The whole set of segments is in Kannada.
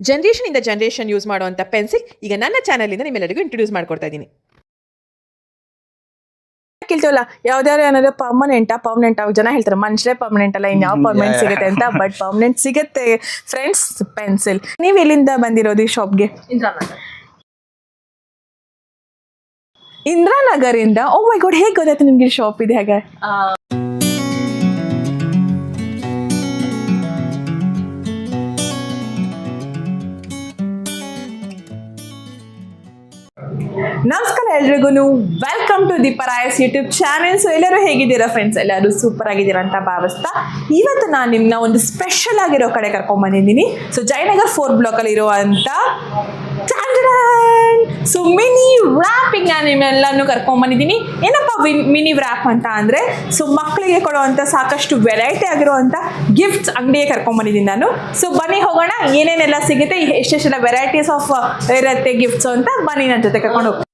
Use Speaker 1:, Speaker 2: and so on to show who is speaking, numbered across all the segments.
Speaker 1: ಜನರೇಷನ್ ಇಂದ ಜನರೇಷನ್ ಯೂಸ್ ಮಾಡುವಂಥ ಪೆನ್ಸಿಲ್ ಈಗ ನನ್ನ ಚಾನಲಿಂದ ನಿಮ್ಮೆಲ್ಲರಿಗೂ ಇಂಟ್ರೊಡ್ಯೂಸ್ ಮಾಡ್ಕೊಡ್ತಾ ಇದ್ದೀನಿ. ಕೇಳ್ತೀವಲ್ಲ ಯಾವ್ದಾದ್ರು ಏನಾದ್ರು ಪರ್ಮನೆಂಟ್ ಜನ ಹೇಳ್ತಾರೆ ಮನುಷ್ಯರೇ ಪರ್ಮನೆಂಟ್ ಅಲ್ಲ, ಇನ್ಯಾವ ಪರ್ಮನೆಂಟ್ ಸಿಗುತ್ತೆ ಅಂತ. ಬಟ್ ಪರ್ಮನೆಂಟ್ ಸಿಗುತ್ತೆ ಫ್ರೆಂಡ್ಸ್ ಪೆನ್ಸಿಲ್. ನೀವು ಎಲ್ಲಿಂದ ಬಂದಿರೋದು ಈ ಶಾಪ್ಗೆ? ಇಂದ್ರಾನಗರಿಂದ. ಓ ಮೈ ಗಾಡ್, ಹೇಗೆ ಗೊತ್ತಾಯ್ತು ನಿಮ್ಗೆ ಶಾಪ್ ಇದೆ? ಹೇಗೆ ನಮಸ್ಕಾರ ಎಲ್ರಿಗೂ, welcome to Deepa Rai's YouTube channel. So ಎಲ್ಲರೂ ಹೇಗಿದ್ದೀರಾ ಫ್ರೆಂಡ್ಸ್? ಎಲ್ಲರೂ ಸೂಪರ್ ಆಗಿದ್ದೀರಾ ಅಂತ ಭಾವಿಸ್ತಾ ಇವತ್ತು ನಾನು ನಿಮ್ಮನ್ನ ಒಂದು ಸ್ಪೆಷಲ್ ಆಗಿರೋ ಕಡೆ ಕರ್ಕೊಂಡ್ ಬಂದಿದ್ದೀನಿ. ಸೊ ಜಯನಗರ್ 4 ಬ್ಲಾಕ್ ಅಲ್ಲಿ ಇರುವಂತ ಸೊ ಮಿನಿ ವ್ರಾಪಿಂಗ್ ನಾನು ನಿಮ್ಮೆಲ್ಲಾನು ಕರ್ಕೊಂಡ್ ಬಂದಿದ್ದೀನಿ. ಏನಪ್ಪ ಮಿನಿ ವ್ರಾಪ್ ಅಂತ ಅಂದ್ರೆ, ಸೊ ಮಕ್ಕಳಿಗೆ ಕೊಡುವಂತ ಸಾಕಷ್ಟು ವೆರೈಟಿ ಆಗಿರುವಂತ ಗಿಫ್ಟ್ಸ್ ಅಂಗಡಿಗೆ ಕರ್ಕೊಂಡ್ ಬಂದಿದ್ದೀನಿ ನಾನು. ಸೊ ಬನ್ನಿ ಹೋಗೋಣ, ಏನೇನೆಲ್ಲ ಸಿಗುತ್ತೆ, ಎಷ್ಟೆಷ್ಟೆಲ್ಲ ವೆರೈಟೀಸ್ ಆಫ್ ಇರುತ್ತೆ ಗಿಫ್ಟ್ಸ್ ಅಂತ. ಬನ್ನಿ ನನ್ನ ಜೊತೆ ಕರ್ಕೊಂಡು ಹೋಗ್ತೀನಿ.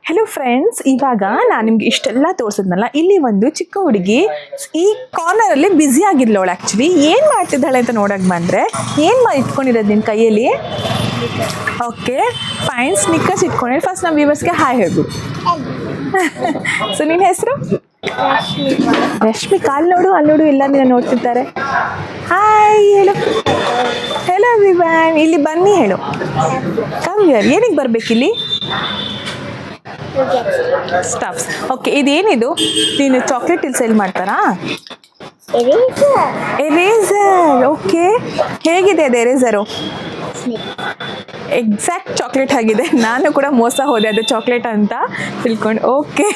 Speaker 1: ಹಲೋ ಫ್ರೆಂಡ್ಸ್, ಇವಾಗ ನಾನು ನಿಮ್ಗೆ ಇಷ್ಟೆಲ್ಲ ತೋರಿಸಿದ್ನಲ್ಲ, ಇಲ್ಲಿ ಒಂದು ಚಿಕ್ಕ ಹುಡುಗಿ ಈ ಕಾರ್ನರಲ್ಲಿ ಬ್ಯುಸಿ ಆಗಿರ್ಲವಳು. ಆ್ಯಕ್ಚುಲಿ ಏನು ಮಾಡ್ತಿದ್ದಾಳೆ ಅಂತ ನೋಡೋಕೆ ಬಂದರೆ, ಏನು ಇಟ್ಕೊಂಡಿರೋದು ನಿನ್ನ ಕೈಯಲ್ಲಿ? ಓಕೆ ಫೈನ್, ಸ್ನಿಕ್ಕರ್ಸ್ ಇಟ್ಕೊಂಡ್ರೆ. ಫಸ್ಟ್ ನಮ್ಮ ವ್ಯೂವರ್ಸ್ಗೆ ಹಾಯ್ ಹೇಳ್ಬಿಡು. ಸೊ ನಿನ್ನ ಹೆಸರು? ರಶ್ಮಿ. ಅಲ್ಲಿ ನೋಡು ಎಲ್ಲ ನೀನು ನೋಡ್ತಿರ್ತಾರೆ. ಹಾಯ್ ಹೇಳು. ಹೆಲೋ ವಿವಾನ್, ಇಲ್ಲಿ ಬನ್ನಿ ಹೇಳು. Come here. ಏನಕ್ಕೆ ಬರ್ಬೇಕಿಲ್ಲಿ? ಸ್ಟಫ್ಸ್. ಓಕೆ, ಇದೇನಿದು? ನೀನು ಚಾಕ್ಲೇಟ್ ಇಲ್ಲಿ ಸೇಲ್ ಮಾಡ್ತಾರಾ? ಎರೇಸರ್. ಓಕೆ, ಹೇಗಿದೆ ಅದು ಎರೇಸರು? ಎಕ್ಸಾಕ್ಟ್ ಚಾಕ್ಲೇಟ್ ಆಗಿದೆ. ನಾನು ಕೂಡ ಮೋಸ ಹೋದೆ ಅದು ಚಾಕ್ಲೇಟ್ ಅಂತ ತಿಳ್ಕೊಂಡು. ಓಕೆ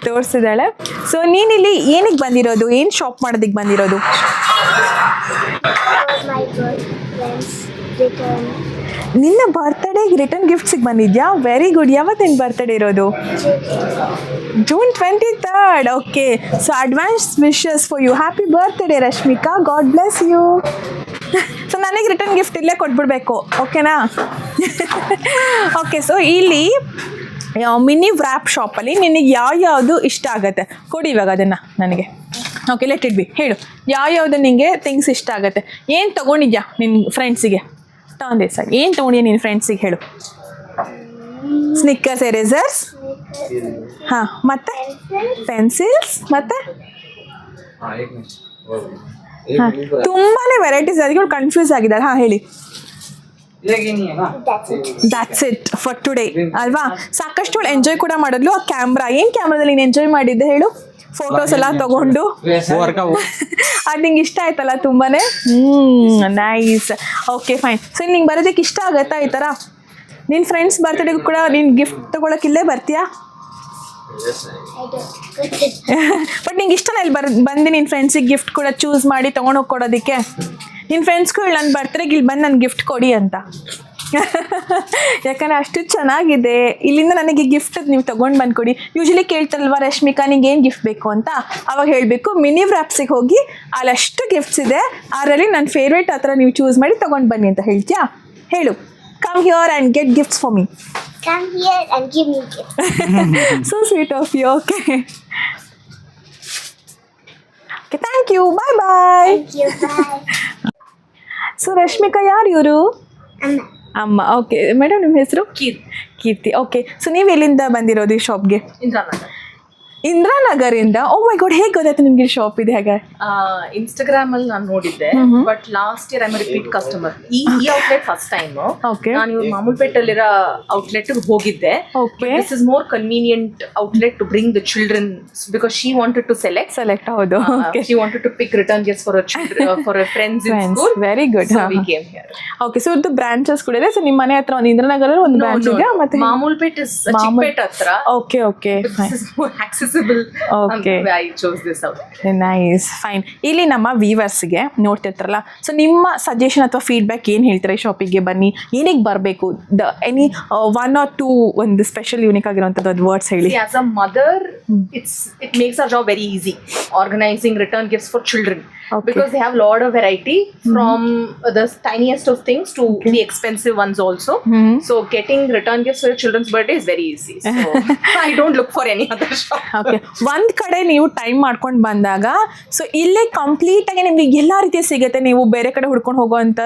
Speaker 1: ತೋರಿಸಿದಾಳೆ. ಸೊ ನೀನಿಲ್ಲಿ ಏನಕ್ಕೆ ಬಂದಿರೋದು, ಏನು ಶಾಪ್ ಮಾಡೋದಕ್ಕೆ ಬಂದಿರೋದು? ನಿನ್ನ ಬರ್ತ್ಡೇಗೆ ರಿಟರ್ನ್ ಗಿಫ್ಟ್ಸಿಗೆ ಬಂದಿದ್ಯಾ? Very good. ಯಾವತ್ತು ನಿನ್ನ ಬರ್ತ್ಡೇ ಇರೋದು? June 23rd. Okay, so advance wishes for you. Happy birthday Rashmika, god bless you. So ನನಗೆ ರಿಟರ್ನ್ ಗಿಫ್ಟ್ ಇಲ್ಲೇ ಕೊಟ್ಬಿಡ್ಬೇಕು, ಓಕೆನಾ? ಓಕೆ, ಸೊ ಇಲ್ಲಿ ಮಿನಿ ವ್ರ್ಯಾಪ್ ಶಾಪಲ್ಲಿ ನಿನಗೆ ಯಾವುದು ಇಷ್ಟ ಆಗುತ್ತೆ ಕೊಡಿ ಇವಾಗ ಅದನ್ನು ನನಗೆ. Okay, let it be. ಹೇಳು ಯಾವುದು ನಿನಗೆ ಥಿಂಗ್ಸ್ ಇಷ್ಟ ಆಗುತ್ತೆ. ಏನು ತೊಗೊಂಡಿದ್ಯಾ ನಿನ್ನ ಫ್ರೆಂಡ್ಸಿಗೆ? ತೊಗೊಂಡೆ ಸರ್. ಏನು ತೊಗೊಂಡಿದ್ಯಾ ನಿನ್ನ ಫ್ರೆಂಡ್ಸಿಗೆ ಹೇಳು? ಸ್ನಿಕ್ಕರ್ಸ್, ಎರೇಸರ್ಸ್, ಹಾಂ, ಮತ್ತು ಪೆನ್ಸಿಲ್ಸ್, ಮತ್ತು ಹಾಂ, ತುಂಬಾ ವೆರೈಟೀಸ್. ಅದಕ್ಕೆ ಕನ್ಫ್ಯೂಸ್ ಆಗಿದ್ದಾಳೆ. ಹಾಂ ಹೇಳಿ. ದಟ್ಸ್ ಇಟ್ ಫಾರ್ ಟುಡೇ ಅಲ್ವಾ? ಸಾಕಷ್ಟು ಅವಳು ಎಂಜಾಯ್ ಕೂಡ ಮಾಡಿದ್ಲು. ಆ ಕ್ಯಾಮ್ರಾ, ಏನು ಕ್ಯಾಮ್ರಾದಲ್ಲಿ ನೀನು ಎಂಜಾಯ್ ಮಾಡಿದ್ದೆ ಹೇಳು? ಫೋಟೋಸ್ ಎಲ್ಲ ತಗೊಂಡು ಅದು ನಿಂಗೆ ಇಷ್ಟ ಆಯ್ತಲ್ಲ ತುಂಬಾ? ನೈಸ್. Okay fine. ಸೊ ನಿಂಗೆ ಬರೋದಕ್ಕೆ ಇಷ್ಟ ಆಗತ್ತಾ ಈ ಥರ? ನಿನ್ನ ಫ್ರೆಂಡ್ಸ್ ಬರ್ತ್ಡೇಗೂ ಕೂಡ ನೀನು ಗಿಫ್ಟ್ ತೊಗೊಳಕ್ಕೆ ಇಲ್ಲೇ ಬರ್ತೀಯಾ? ಬಟ್ ನಿಂಗೆ ಇಷ್ಟನ ಇಲ್ಲಿ ಬಂದು ನಿನ್ನ ಫ್ರೆಂಡ್ಸಿಗೆ ಗಿಫ್ಟ್ ಕೂಡ ಚೂಸ್ ಮಾಡಿ ತೊಗೊಂಡೋಗಿ ಕೊಡೋದಕ್ಕೆ? ನಿನ್ನ ಫ್ರೆಂಡ್ಸ್ಗೂ ಹೇಳಿ ನನ್ನ ಬರ್ತ್ಡೇಗೆ ಇಲ್ಲಿ ಬಂದು ನನ್ನ ಗಿಫ್ಟ್ ಕೊಡಿ ಅಂತ. ಯಾಕಂದರೆ ಅಷ್ಟು ಚೆನ್ನಾಗಿದೆ. ಇಲ್ಲಿಂದ ನನಗೆ ಗಿಫ್ಟ್ ನೀವು ತೊಗೊಂಡು ಬಂದು ಕೊಡಿ. ಯೂಶ್ವಲಿ ಕೇಳ್ತಾರಲ್ವ ರಶ್ಮಿಕಾ ನಿಂಗೆ ಏನು ಗಿಫ್ಟ್ ಬೇಕು ಅಂತ, ಅವಾಗ ಹೇಳಬೇಕು ಮಿನಿ ವ್ರ್ಯಾಪ್ಸಿಗೆ ಹೋಗಿ ಅಲ್ಲಷ್ಟು ಗಿಫ್ಟ್ಸ್ ಇದೆ, ಅದರಲ್ಲಿ ನನ್ನ ಫೇವ್ರೇಟ್ ಆ ಥರ ನೀವು ಚೂಸ್ ಮಾಡಿ ತೊಗೊಂಡು ಬನ್ನಿ ಅಂತ ಹೇಳ್ತೀಯಾ? ಹೇಳು. Come here and get gifts for me.
Speaker 2: Come here and give me gifts.
Speaker 1: So sweet of you. Okay. Okay, thank you. Bye bye.
Speaker 2: Thank you. Bye.
Speaker 1: So Rashmika, ಯಾರು ಇವರು?
Speaker 2: Amma.
Speaker 1: ಅಮ್ಮ. ಓಕೆ ಮೇಡಮ್, ನಿಮ್ಮ ಹೆಸರು? ಕೀರ್ತಿ. ಓಕೆ, ಸೊ ನೀವು ಎಲ್ಲಿಂದ ಬಂದಿರೋದು ಈ ಶಾಪ್ಗೆ? ಇಂದ್ರಾನಗರಿಂದ. ಓ ಮೈ ಗಾಡ್, ಹೇಗೆ ಗೊತ್ತಾಯ್ತು ನಿಮ್ಗೆ ಶಾಪ್ ಇದೆ? ಹೇಗೆ?
Speaker 3: ಇನ್ಸ್ಟಾಗ್ರಾಮ್ ಅಲ್ಲಿ ನಾನು ನೋಡಿದ್ದೆ, but last year I am repeat customer. ಈ ಔಟ್ಲೆಟ್ ಫಸ್ಟ್ ಟೈಮ್ ನಾನು ಇವ್ರ ಮಾಮೂಲ್ಪೇಟಲ್ಲಿರೋ ಔಟ್ಲೆಟ್ ಹೋಗಿದ್ದೆ. This is more convenient outlet to bring the children, because she wanted to select.
Speaker 1: ಹೌದು,
Speaker 3: she wanted to pick return gifts for her friends in school.
Speaker 1: Very good.
Speaker 3: So we came here.
Speaker 1: Okay, so ಇದು ಬ್ರಾಂಚಸ್ ಕೂಡ ಇದೆ. ಸೊ ನಿಮ್ಮ ಮನೆ ಹತ್ರ ಒಂದು ಇಂದ್ರಾನಗರ ಒಂದು ಬ್ರಾಂಚ್ ಇದೆ, ಮತ್ತೆ
Speaker 3: ಮಾಮೂಲ್ಪೇಟ್ ಇಸ್ ಚಿಕ್ಕಪೇಟ್ ಹತ್ರ.
Speaker 1: Okay okay,
Speaker 3: This is more accessible.
Speaker 1: Okay.
Speaker 3: I chose this out.
Speaker 1: Nice, fine. ಇಲ್ಲಿ ನಮ್ಮ ವೀವರ್ಸ್ಗೆ ನೋಡ್ತಿರ್ತಾರಲ್ಲ, ಸೊ ನಿಮ್ಮ ಸಜೆಷನ್ ಅಥವಾ ಫೀಡ್ಬ್ಯಾಕ್ ಏನು ಹೇಳ್ತಾರೆ? ಶಾಪಿಗೆ ಬನ್ನಿ, ಏನಕ್ಕೆ ಬರಬೇಕು? ಎನಿ 1 or 2 ಒಂದು ಸ್ಪೆಷಲ್ ಯೂನಿಕ್ ಆಗಿರುವಂಥದ್ದು ಒಂದು ವರ್ಡ್ಸ್ ಹೇಳಿ.
Speaker 3: As a mother, it makes our job very easy organizing return gifts for children.
Speaker 1: Okay.
Speaker 3: Because they have a lot of variety from the tiniest of things to the expensive ones also. So getting return gifts for your children's birthday is very easy. So I don't look for any other shop.
Speaker 1: Okay, ಒಂದು ಕಡೆ ನೀವು ಟೈಮ್ ಮಾಡ್ಕೊಂಡು ಬಂದಾಗ ಸೊ ಇಲ್ಲೇ ಕಂಪ್ಲೀಟಾಗಿ ನಿಮಗೆ ಎಲ್ಲ ರೀತಿ ಸಿಗುತ್ತೆ. ನೀವು ಬೇರೆ ಕಡೆ ಹುಡ್ಕೊಂಡು ಹೋಗೋವಂಥ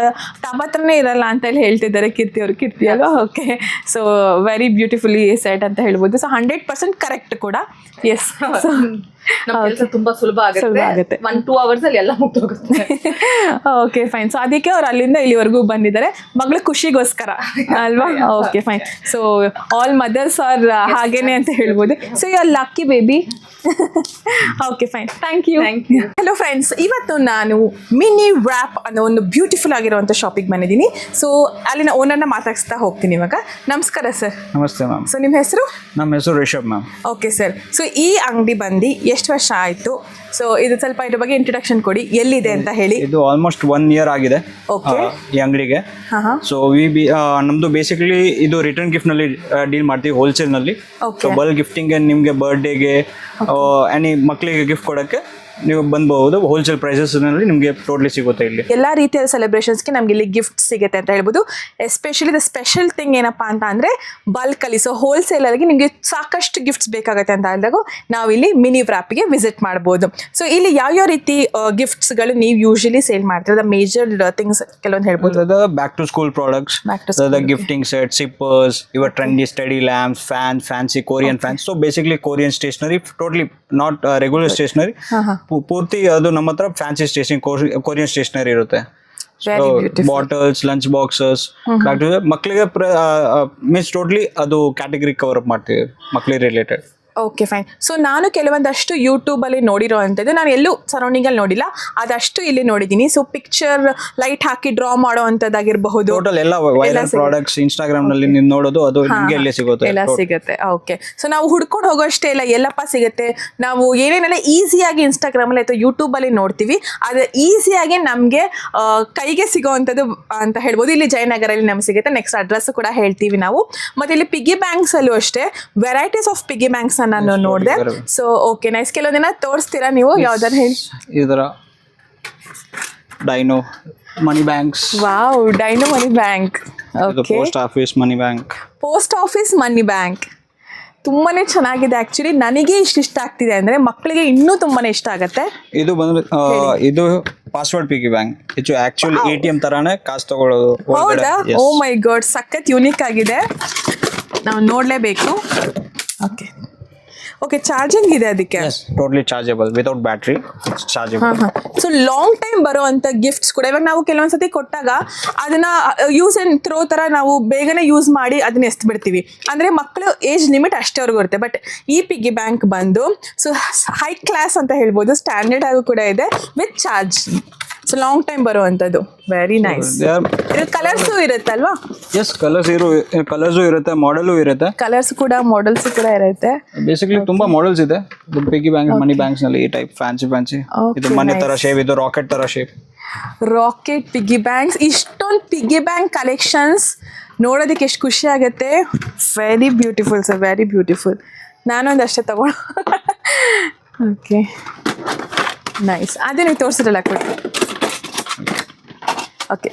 Speaker 1: ತಾಪತ್ರನೇ ಇರಲ್ಲ ಅಂತ ಹೇಳಿ ಹೇಳ್ತಿದ್ದಾರೆ ಕೀರ್ತಿ ಅವರು. ಕೀರ್ತಿ ಅಲ್ವಾ? Okay, so very beautifully set ಅಂತ ಹೇಳ್ಬೋದು. ಸೊ 100% ಕರೆಕ್ಟ್ ಕೂಡ. ಎಸ್, ಸೊ
Speaker 3: ನಮ್ಮ ಕೆಲಸ ತುಂಬಾ ಸುಲಭ ಆಗುತ್ತೆ. 1-2 hours ಅಲ್ಲಿ ಎಲ್ಲ ಮುಗ್ದೋಗುತ್ತೆ.
Speaker 1: Okay fine. ಸೊ ಅದಕ್ಕೆ ಅವ್ರು ಅಲ್ಲಿಂದ ಇಲ್ಲಿವರೆಗೂ ಬಂದಿದ್ದಾರೆ ಮಗಳ ಖುಷಿಗೋಸ್ಕರ ಅಲ್ವಾ? Okay fine. So all mothers are ಹಾಗೇನೆ ಅಂತ ಹೇಳ್ಬೋದು. So you are lucky baby. Okay fine, thank you. Hello friends, ಇವತ್ತು ನಾನು ಮಿನಿ ವ್ರ್ಯಾಪ್ ಅನ್ನೋ ಒಂದು ಬ್ಯೂಟಿಫುಲ್ ಆಗಿರುವಂಥ ಶಾಪಿಗೆ ಬಂದಿದ್ದೀನಿ. ಸೊ ಅಲ್ಲಿನ ಓನರ್ನ ಮಾತಾಡಿಸ್ತಾ ಹೋಗ್ತೀನಿ ಇವಾಗ. ನಮಸ್ಕಾರ ಸರ್.
Speaker 4: ನಮಸ್ತೆ ಮ್ಯಾಮ್.
Speaker 1: ಸೊ ನಿಮ್ಮ ಹೆಸರು?
Speaker 4: ನಮ್ಮ ಹೆಸರು Rishab ma'am.
Speaker 1: Okay sir. So ಈ ಅಂಗಡಿ ಬಂದು ಎಷ್ಟು ವರ್ಷ ಆಯಿತು? ಸೊ ಇದು ಸ್ವಲ್ಪ ಇದ್ರ ಬಗ್ಗೆ ಇಂಟ್ರೊಡಕ್ಷನ್ ಕೊಡಿ, ಎಲ್ಲಿದೆ ಅಂತ ಹೇಳಿ.
Speaker 4: ಇದು ಆಲ್ಮೋಸ್ಟ್ 1 year ಆಗಿದೆ ಈ ಅಂಗಡಿಗೆ. ಸೊ ನಮ್ದು ಬೇಸಿಕಲಿ ಇದು ರಿಟರ್ನ್ ಗಿಫ್ಟ್ ನಲ್ಲಿ ಡೀಲ್ ಮಾಡ್ತೀವಿ, ಹೋಲ್ಸೇಲ್ ನಲ್ಲಿ. ಸೊ ಬಲ್ಕ್ ಗಿಫ್ಟಿಂಗ್, ನಿಮ್ಗೆ ಬರ್ಡೇಗೆ ಎನಿ ಮಕ್ಕಳಿಗೆ ಗಿಫ್ಟ್ ಕೊಡಕ್ಕೆ ನೀವು ಬಂದ್ಬಹುದು. ಹೋಲ್ಸೇಲ್ ಪ್ರೈಸಸ್ ನಲ್ಲಿ ನಿಮಗೆ ಟೋಟಲಿ ಸಿಗುತ್ತೆ. ಇಲ್ಲಿ
Speaker 1: ಎಲ್ಲ ರೀತಿಯ ಸೆಲೆಬ್ರೇಷನ್ಸ್ಗೆ ನಮ್ಗೆ ಇಲ್ಲಿ ಗಿಫ್ಟ್ ಸಿಗುತ್ತೆ ಅಂತ ಹೇಳ್ಬೋದು. ಎಸ್ಪೆಷಲಿ ದ ಸ್ಪೆಷಲ್ ಥಿಂಗ್ ಏನಪ್ಪಾ ಅಂತ ಅಂದರೆ ಬಲ್ಕಲ್ಲಿ, ಸೊ ಹೋಲ್ಸೇಲರ್ಗೆ ನಿಮಗೆ ಸಾಕಷ್ಟು ಗಿಫ್ಟ್ಸ್ ಬೇಕಾಗುತ್ತೆ ಅಂತ ಹೇಳಿದಾಗ ನಾವು ಇಲ್ಲಿ ಮಿನಿ ವ್ರ್ಯಾಪ್ಗೆ ವಿಸಿಟ್ ಮಾಡ್ಬೋದು. ಸೊ ಇಲ್ಲಿ ಯಾವ್ಯಾವ ರೀತಿ ಗಿಫ್ಟ್ಸ್ಗಳು ನೀವು ಯೂಶಲಿ ಸೇಲ್ ಮಾಡ್ತೀರಾ? ಮೇಜರ್ ಥಿಂಗ್ಸ್ ಕೆಲವೊಂದು ಹೇಳ್ಬೋದು.
Speaker 4: Back to school products, gifting set, sippers, ಇವರ್ trendy study lamps, fan, fancy Korean fans. So basically Korean stationery, totally not regular stationery. ಪೂರ್ತಿ ಅದು ನಮ್ಮ ಹತ್ರ ಫ್ಯಾನ್ಸಿ ಸ್ಟೇಷನರಿ, ಕೊರಿಯನ್ ಸ್ಟೇಷನರಿ ಇರುತ್ತೆ. ಬಾಟಲ್ಸ್, ಲಂಚ್ ಬಾಕ್ಸಸ್, ಮಕ್ಕಳಿಗೆ ಮೀನ್ಸ್ ಟೋಟ್ಲಿ ಅದು ಕ್ಯಾಟಗರಿ ಕವರ್ ಅಪ್ ಮಾಡ್ತೀವಿ, ಮಕ್ಕಳಿಗೆ ರಿಲೇಟೆಡ್.
Speaker 1: Okay fine. ಸೊ ನಾನು ಕೆಲವೊಂದಷ್ಟು ಯೂಟ್ಯೂಬಲ್ಲಿ ನೋಡಿರೋ ಅಂಥದ್ದು, ನಾನು ಎಲ್ಲೂ ಸರೌಂಡಿಂಗಲ್ಲಿ ನೋಡಿಲ್ಲ, ಅದಷ್ಟು ಇಲ್ಲಿ ನೋಡಿದ್ದೀನಿ. ಸೊ ಪಿಕ್ಚರ್ ಲೈಟ್ ಹಾಕಿ ಡ್ರಾ ಮಾಡೋ ಅಂಥದ್ದಾಗಿರಬಹುದು,
Speaker 4: ಟೋಟಲ್ ಎಲ್ಲ ವೈರಲ್ ಪ್ರಾಡಕ್ಟ್ಸ್ ಇನ್ಸ್ಟಾಗ್ರಾಮ್ ನಲ್ಲಿ ನೀವು ನೋಡೋದು ಅದು ನಿಮಗೆ ಎಲ್ಲೇ ಸಿಗುತ್ತೆ,
Speaker 1: ಎಲ್ಲ ಸಿಗುತ್ತೆ. ಓಕೆ, ಸೊ ನಾವು ಹುಡ್ಕೊಂಡು ಹೋಗೋಷ್ಟೇ ಇಲ್ಲ, ಎಲ್ಲಪ್ಪ ಸಿಗುತ್ತೆ. ನಾವು ಏನೇನೆಲ್ಲ ಈಸಿಯಾಗಿ ಇನ್ಸ್ಟಾಗ್ರಾಮಲ್ಲಿ ಅಥವಾ ಯೂಟ್ಯೂಬಲ್ಲಿ ನೋಡ್ತೀವಿ, ಅದು ಈಸಿಯಾಗಿ ನಮಗೆ ಕೈಗೆ ಸಿಗೋ ಅಂಥದ್ದು ಅಂತ ಹೇಳ್ಬೋದು. ಇಲ್ಲಿ ಜಯನಗರಲ್ಲಿ ನಮ್ಗೆ ಸಿಗುತ್ತೆ. ನೆಕ್ಸ್ಟ್ ಅಡ್ರೆಸ್ ಕೂಡ ಹೇಳ್ತೀವಿ ನಾವು. ಮತ್ತು ಇಲ್ಲಿ ಪಿಗಿ ಬ್ಯಾಂಕ್ಸ್ ಅಲ್ಲೂ ಅಷ್ಟೇ ವೆರೈಟೀಸ್ ಆಫ್ ಪಿಗಿ ಬ್ಯಾಂಕ್ಸ್ ನಾನು ನೋಡಿದೆ. So okay nice. ಕೆಲವೊಂದಿನ ತೋರಿಸ್ತೀರಾ ನೀವು, ಯಾವ್ದಾರು ಹೇಳಿ?
Speaker 4: ಇದರ dino money banks.
Speaker 1: Wow, dino money bank. Okay,
Speaker 4: post office money bank.
Speaker 1: Post office money bank ತುಂಬಾನೇ ಚೆನ್ನಾಗಿದೆ. ಆಕ್ಚುಲಿ ನನಗೆ ಇಷ್ಟ ಆಗ್ತಿದೆ ಅಂದ್ರೆ ಮಕ್ಕಳಿಗೆ ಇನ್ನೂ ತುಂಬಾನೇ ಇಷ್ಟ ಆಗತ್ತೆ.
Speaker 4: ಇದು ಬಂದ್ರೆ ಇದು ಪಾಸ್ವರ್ಡ್ ಪಿಗಿ ಬ್ಯಾಂಕ್. ಇದು ಆಕ್ಚುಲಿ ATM ತರಾನೇ ಕಾಸು ತಗೊಳ್ಳೋದು.
Speaker 1: ಹೌದಾ? ಓ ಮೈ ಗಾಡ್, ಸಖತ್ ಯೂನಿಕ್ ಆಗಿದೆ, ನಾವು ನೋಡ್ಲೇಬೇಕು. ಓಕೆ ಓಕೆ, ಚಾರ್ಜಿಂಗ್ ಇದೆ ಅದಕ್ಕೆ?
Speaker 4: Totally chargeable, without battery, chargeable.
Speaker 1: So long time ಬರುವಂತ ಗಿಫ್ಟ್ಸ್ ಕೂಡ ಇವಾಗ ನಾವು ಕೆಲವೊಂದ್ಸತಿ ಕೊಟ್ಟಾಗ ಅದನ್ನ ಯೂಸ್ ಅಂಡ್ ಥ್ರೋ ತರ ನಾವು ಬೇಗನೆ ಯೂಸ್ ಮಾಡಿ ಅದನ್ನ ಎಸ್ತ್ ಬಿಡ್ತೀವಿ. ಅಂದ್ರೆ ಮಕ್ಕಳು ಏಜ್ ಲಿಮಿಟ್ ಅಷ್ಟೇವರೆಗೂ ಇರುತ್ತೆ. ಬಟ್ ಈ ಪಿಗಿ ಬ್ಯಾಂಕ್ ಬಂದು ಸೊ ಹೈ ಕ್ಲಾಸ್ ಅಂತ ಹೇಳ್ಬೋದು, ಸ್ಟ್ಯಾಂಡರ್ಡ್ ಆಗೂ ಕೂಡ ಇದೆ with charge. So long time ಬರುವಂಥದ್ದು, ವೆರಿ ನೈಸ್. ಇದು ಕಲರ್ಸು ಇರುತ್ತಲ್ವಾ?
Speaker 4: ಎಸ್, ಕಲರ್ಸು ಇರುತ್ತೆ, ಮಾಡೆಲು ಇರುತ್ತೆ.
Speaker 1: ಕಲರ್ಸ್ ಕೂಡ ಮಾಡೆಲ್ಸ್ ಕೂಡ ಇರುತ್ತೆ.
Speaker 4: ಬೇಸಿಕಲಿ ತುಂಬಾ ಮಾಡೆಲ್ಸ್ ಇದೆ ಪಿಗಿ ಬ್ಯಾಂಕ್ ಮನಿ ಬ್ಯಾಂಕ್ಸ್ ನಲ್ಲಿ. ಈ ಟೈಪ್ ಫ್ಯಾನ್ಸಿ ಇದು ಮನಿ ತರ ಶೇಪ್, ಇದು ರಾಕೆಟ್ ತರ ಶೇಪ್.
Speaker 1: ರಾಕೆಟ್ ಪಿಗಿ ಬ್ಯಾಂಕ್ಸ್, ಇಷ್ಟೊಂದು ಪಿಗಿ ಬ್ಯಾಂಕ್ ಕಲೆಕ್ಷನ್ಸ್ ನೋಡೋದಕ್ಕೆ ಎಷ್ಟು ಖುಷಿ ಆಗುತ್ತೆ. Very beautiful sir, very beautiful. ನಾನೊಂದು ಅಷ್ಟೇ ತಗೊಂಡು. Okay nice. ಅದೇ ನೀವು ತೋರಿಸಿರಲ್ಲ ಕೊಟ್ಟು. ಓಕೆ,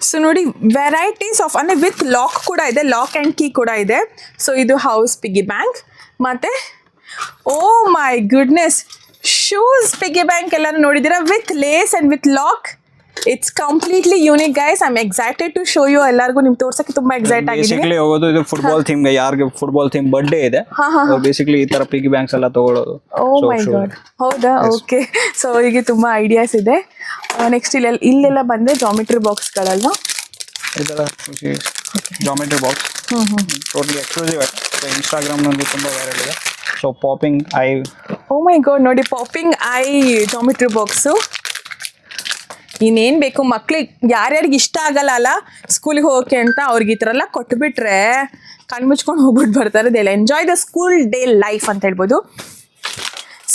Speaker 1: ಸೊ ನೋಡಿ ವೆರೈಟೀಸ್ ಆಫ್, ಅಂದರೆ ವಿತ್ ಲಾಕ್ ಕೂಡ ಇದೆ, ಲಾಕ್ ಆ್ಯಂಡ್ ಕೀ ಕೂಡ ಇದೆ. ಸೊ ಇದು ಹೌಸ್ ಪಿಗಿ ಬ್ಯಾಂಕ್. ಮತ್ತು oh my goodness, shoes piggy bank ಎಲ್ಲ ನೋಡಿದ್ದೀರಾ with lace and with lock. It's completely unique guys. I am excited to show you. ಎಲ್ಲರಿಗೂ ನಿಮ್ಗೆ ತೋರ್ಸಕ್ಕೆ ತುಂಬಾ ಎಕ್ಸೈಟ್ ಆಗಿದೆ.
Speaker 4: ಬೇಸಿಕಲಿ ಹೋಗೋದು ಇದು ಫುಟ್ಬಾಲ್ ಥೀಮ್ ಗೆ, ಯಾರಿಗೆ ಫುಟ್ಬಾಲ್ ಥೀಮ್ ಬರ್ಡೇ ಇದೆ ಬೇಸಿಕಲಿ ಈ ತರ ಪಿಗಿ ಬ್ಯಾಂಕ್ಸ್ ಎಲ್ಲ ತಗೊಳ್ಳೋದು.
Speaker 1: ಓ ಮೈ ಗಾಡ್, ಹೌದಾ? ಓಕೆ, ಸೊ ಅವರಿಗೆ ತುಂಬಾ ಐಡಿಯಾಸ್ ಇದೆ. ನೆಕ್ಸ್ಟ್ ಇಲ್ಲೆಲ್ಲ ಬಂದ್ರೆ ಜಾಮಿಟ್ರಿ ಬಾಕ್ಸ್ಗಳಲ್ವಾ?
Speaker 4: ಇದರ geometry box totally exclusive. Instagram ನಲ್ಲಿ ತುಂಬಾ ವೈರಲ್ ಇದೆ. So popping eye,
Speaker 1: oh my god, ನೋಡಿ ಪಾಪಿಂಗ್ ಐ ಜಾಮಿಟ್ರಿ ಬಾಕ್ಸು. ಇನ್ನೇನು ಬೇಕು ಮಕ್ಳಿಗೆ, ಯಾರ್ಯಾರಿಗೆ ಇಷ್ಟ ಆಗಲ್ಲ ಅಲ್ಲ ಸ್ಕೂಲಿಗೆ ಹೋಗೋಕ್ಕೆ ಅಂತ, ಅವ್ರಿಗೆ ಈ ಥರ ಎಲ್ಲ ಕೊಟ್ಬಿಟ್ರೆ ಕಣ್ಣು ಮುಚ್ಕೊಂಡು ಹೋಗ್ಬಿಟ್ಟು ಬರ್ತಾರೆ. ದೆಲ್ಲ enjoy the school day life ಅಂತ ಹೇಳ್ಬೋದು.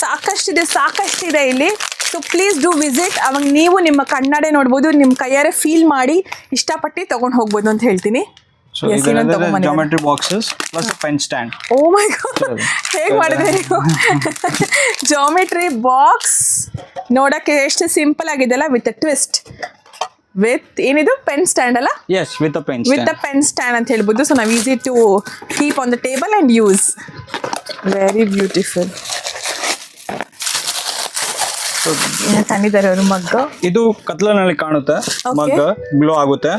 Speaker 1: ಸಾಕಷ್ಟಿದೆ ಇಲ್ಲಿ. So please do visit. ಅವಾಗ ನೀವು ನಿಮ್ಮ ಕಣ್ಣಾಡೆ ನೋಡ್ಬೋದು, ನಿಮ್ಮ ಕೈಯಾರೆ ಫೀಲ್ ಮಾಡಿ ಇಷ್ಟಪಟ್ಟು ತೊಗೊಂಡು ಹೋಗ್ಬೋದು ಅಂತ ಹೇಳ್ತೀನಿ.
Speaker 4: Geometry boxes plus pen stand.
Speaker 1: Oh my god, ಹೇಗೆ ಮಾಡಿದ್ರೆ ನೀವು? ಜಾಮೆಟ್ರಿ ಬಾಕ್ಸ್ ನೋಡಕ್ಕೆ ಎಷ್ಟು ಸಿಂಪಲ್ ಆಗಿದೆಲ್ಲ, ವಿತ್ ಟ್ವಿಸ್ಟ್, ವಿತ್ ಏನಿದು ಪೆನ್ ಸ್ಟ್ಯಾಂಡ್ ಅಲ್ಲ?
Speaker 4: ಎಸ್, ವಿತ್
Speaker 1: ಪೆನ್ ಸ್ಟ್ಯಾಂಡ್ ಅಂತ ಹೇಳ್ಬೋದು. ಸೊ ನಾವು easy to keep on the table and use. Very beautiful. ತಂದಿದ್ದಾರೆ ಅವರು ಮಗ್ಗ.
Speaker 4: ಇದು ಕತ್ಲನಲ್ಲಿ ಕಾಣುತ್ತೆ, ಮಗ್ ಗ್ಲೋ ಆಗುತ್ತೆ.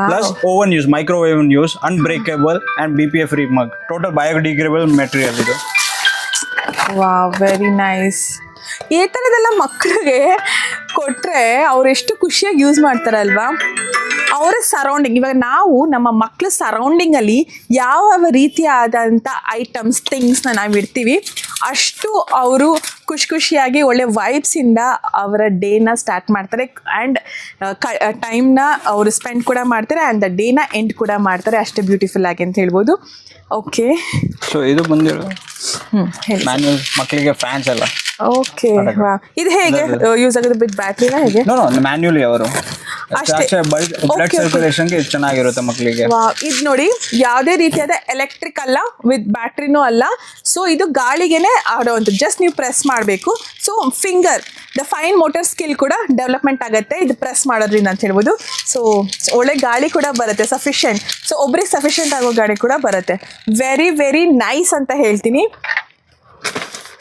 Speaker 4: Plus oven use, microwave use, unbreakable and BPA free mug. Total biodegradable material ಇದು.
Speaker 1: Wow, very nice. ಈ ಥರದೆಲ್ಲ ಮಕ್ಕಳಿಗೆ ಕೊಟ್ಟರೆ ಅವ್ರು ಎಷ್ಟು ಖುಷಿಯಾಗಿ ಯೂಸ್ ಮಾಡ್ತಾರಲ್ವಾ? ಅವರ ಸರೌಂಡಿಂಗ್, ಇವಾಗ ನಾವು ನಮ್ಮ ಮಕ್ಕಳ ಸರೌಂಡಿಂಗಲ್ಲಿ ಯಾವ ರೀತಿಯಾದಂಥ ಐಟಮ್ಸ್ ಥಿಂಗ್ಸ್ನ ನಾವು ಇಡ್ತೀವಿ, ಅಷ್ಟು ಅವರು ಖುಷಿಯಾಗಿ ಒಳ್ಳೆ ವೈಬ್ಸಿಂದ ಅವರ ಡೇನ ಸ್ಟಾರ್ಟ್ ಮಾಡ್ತಾರೆ. ಆ್ಯಂಡ್ ಟೈಮ್ನ ಅವರು ಸ್ಪೆಂಡ್ ಕೂಡ ಮಾಡ್ತಾರೆ ಆ್ಯಂಡ್ ದ ಡೇನ ಎಂಡ್ ಕೂಡ ಮಾಡ್ತಾರೆ. ಅಷ್ಟೇ ಬ್ಯೂಟಿಫುಲ್ ಆಗಿ ಅಂತ ಹೇಳ್ಬೋದು. ಓಕೆ,
Speaker 4: ಸೊ ಇದು ಬಂದಿರೋ ಮ್ಯಾನ್ಯುವಲ್ ಮಕ್ಕಳಿಗೆ ಫ್ಯಾನ್ಸ್ ಎಲ್ಲ.
Speaker 1: ಓಕೆ, ಇದು ಹೇಗೆ ಯೂಸ್ ಆಗೋದು? ವಿತ್ ಬ್ಯಾಟ್ರಿನ ಹೇಗೆ?
Speaker 4: ಮ್ಯಾನ್ಯುವಲಿ ಅವರು ಬ್ಲಡ್ ಸರ್ಕ್ಯುಲೇಷನ್ಗೆ ಚೆನ್ನಾಗಿರುತ್ತೆ ಮಕ್ಕಳಿಗೆ.
Speaker 1: ಇದು ನೋಡಿ, ಯಾವುದೇ ರೀತಿಯಾದ ಎಲೆಕ್ಟ್ರಿಕ್ ಅಲ್ಲ, ವಿತ್ ಬ್ಯಾಟ್ರಿನೂ ಅಲ್ಲ. ಸೊ ಇದು ಗಾಳಿಗೆನೆ ಆಡೋವಂಥದ್ದು. ಜಸ್ಟ್ ನೀವು ಪ್ರೆಸ್ ಮಾಡಬೇಕು. So finger, the fine motor skill ಕೂಡ ಡೆವಲಪ್ಮೆಂಟ್ ಆಗುತ್ತೆ ಇದು ಪ್ರೆಸ್ ಮಾಡೋದ್ರಿಂದ ಅಂತ ಹೇಳ್ಬೋದು. ಸೊ ಒಳ್ಳೆ ಗಾಳಿ ಕೂಡ ಬರುತ್ತೆ, ಸಫಿಷಿಯೆಂಟ್. ಸೊ ಒಬ್ರಿಗೆ ಸಫಿಷಿಯೆಂಟ್ ಆಗೋ ಗಾಳಿ ಕೂಡ ಬರುತ್ತೆ. ವೆರಿ ವೆರಿ ನೈಸ್ ಅಂತ ಹೇಳ್ತೀನಿ.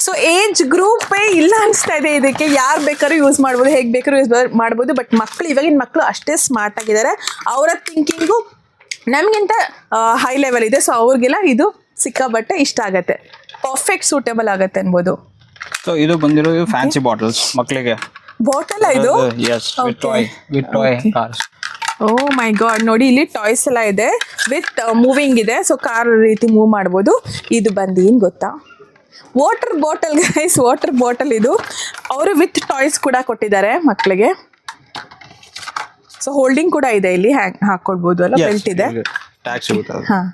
Speaker 1: ಸೊ ಏಜ್ ಗ್ರೂಪೇ ಇಲ್ಲ ಅನಿಸ್ತಾ ಇದೆ ಇದಕ್ಕೆ. ಯಾರು ಬೇಕಾದ್ರೂ ಯೂಸ್ ಮಾಡ್ಬೋದು, ಹೇಗೆ ಬೇಕಾದ್ರೂ ಯೂಸ್ ಮಾಡ್ಬೋದು. ಬಟ್ ಮಕ್ಕಳು, ಇವಾಗಿನ ಮಕ್ಕಳು ಅಷ್ಟೇ ಸ್ಮಾರ್ಟ್ ಆಗಿದ್ದಾರೆ. ಅವರ ಥಿಂಕಿಂಗು ನಮಗಿಂತ ಹೈ ಲೆವೆಲ್ ಇದೆ. ಸೊ ಅವ್ರಿಗೆಲ್ಲ ಇದು ಸಿಕ್ಕಾಬಟ್ಟೆ ಇಷ್ಟ ಆಗುತ್ತೆ, ಪರ್ಫೆಕ್ಟ್ ಸೂಟೇಬಲ್ ಆಗುತ್ತೆ ಅನ್ಬೋದು.
Speaker 4: ಸೊ ಇದು ಬಂದಿರೋ ಫ್ಯಾನ್ಸಿ ಬಾಟಲ್ಸ್ ಮಕ್ಕಳಿಗೆ.
Speaker 1: ಬಾಟಲ್ ಇದು?
Speaker 4: Yes, with toy cars.
Speaker 1: Oh my god, ನೋಡಿ ಇಲ್ಲಿ ಟಾಯ್ಸ್ ಎಲ್ಲ ಇದೆ ವಿತ್ ಮೂವಿಂಗ್ ಇದೆ, ಸೊ ಕಾರ್ ರೀತಿ ಮೂವ್ ಮಾಡ್ಬೋದು. ಇದು ಬಂದು ಏನು ಗೊತ್ತಾ, water bottle guys, water bottle ಇದು. ಅವರು ವಿತ್ ಟಾಯ್ಸ್ ಕೂಡ ಕೊಟ್ಟಿದ್ದಾರೆ ಮಕ್ಕಳಿಗೆ. ಸೊ ಹೋಲ್ಡಿಂಗ್ ಕೂಡ ಇದೆ ಇಲ್ಲಿ, ಹಾಕೊಳ್ಬೋದು ಅಲ್ಲ, ಬೆಲ್ಟ್ ಇದೆ.
Speaker 4: ಟ್ಯಾಕ್ಸ್ ಸಿಗುತ್ತೆ.
Speaker 1: ಹಾಂ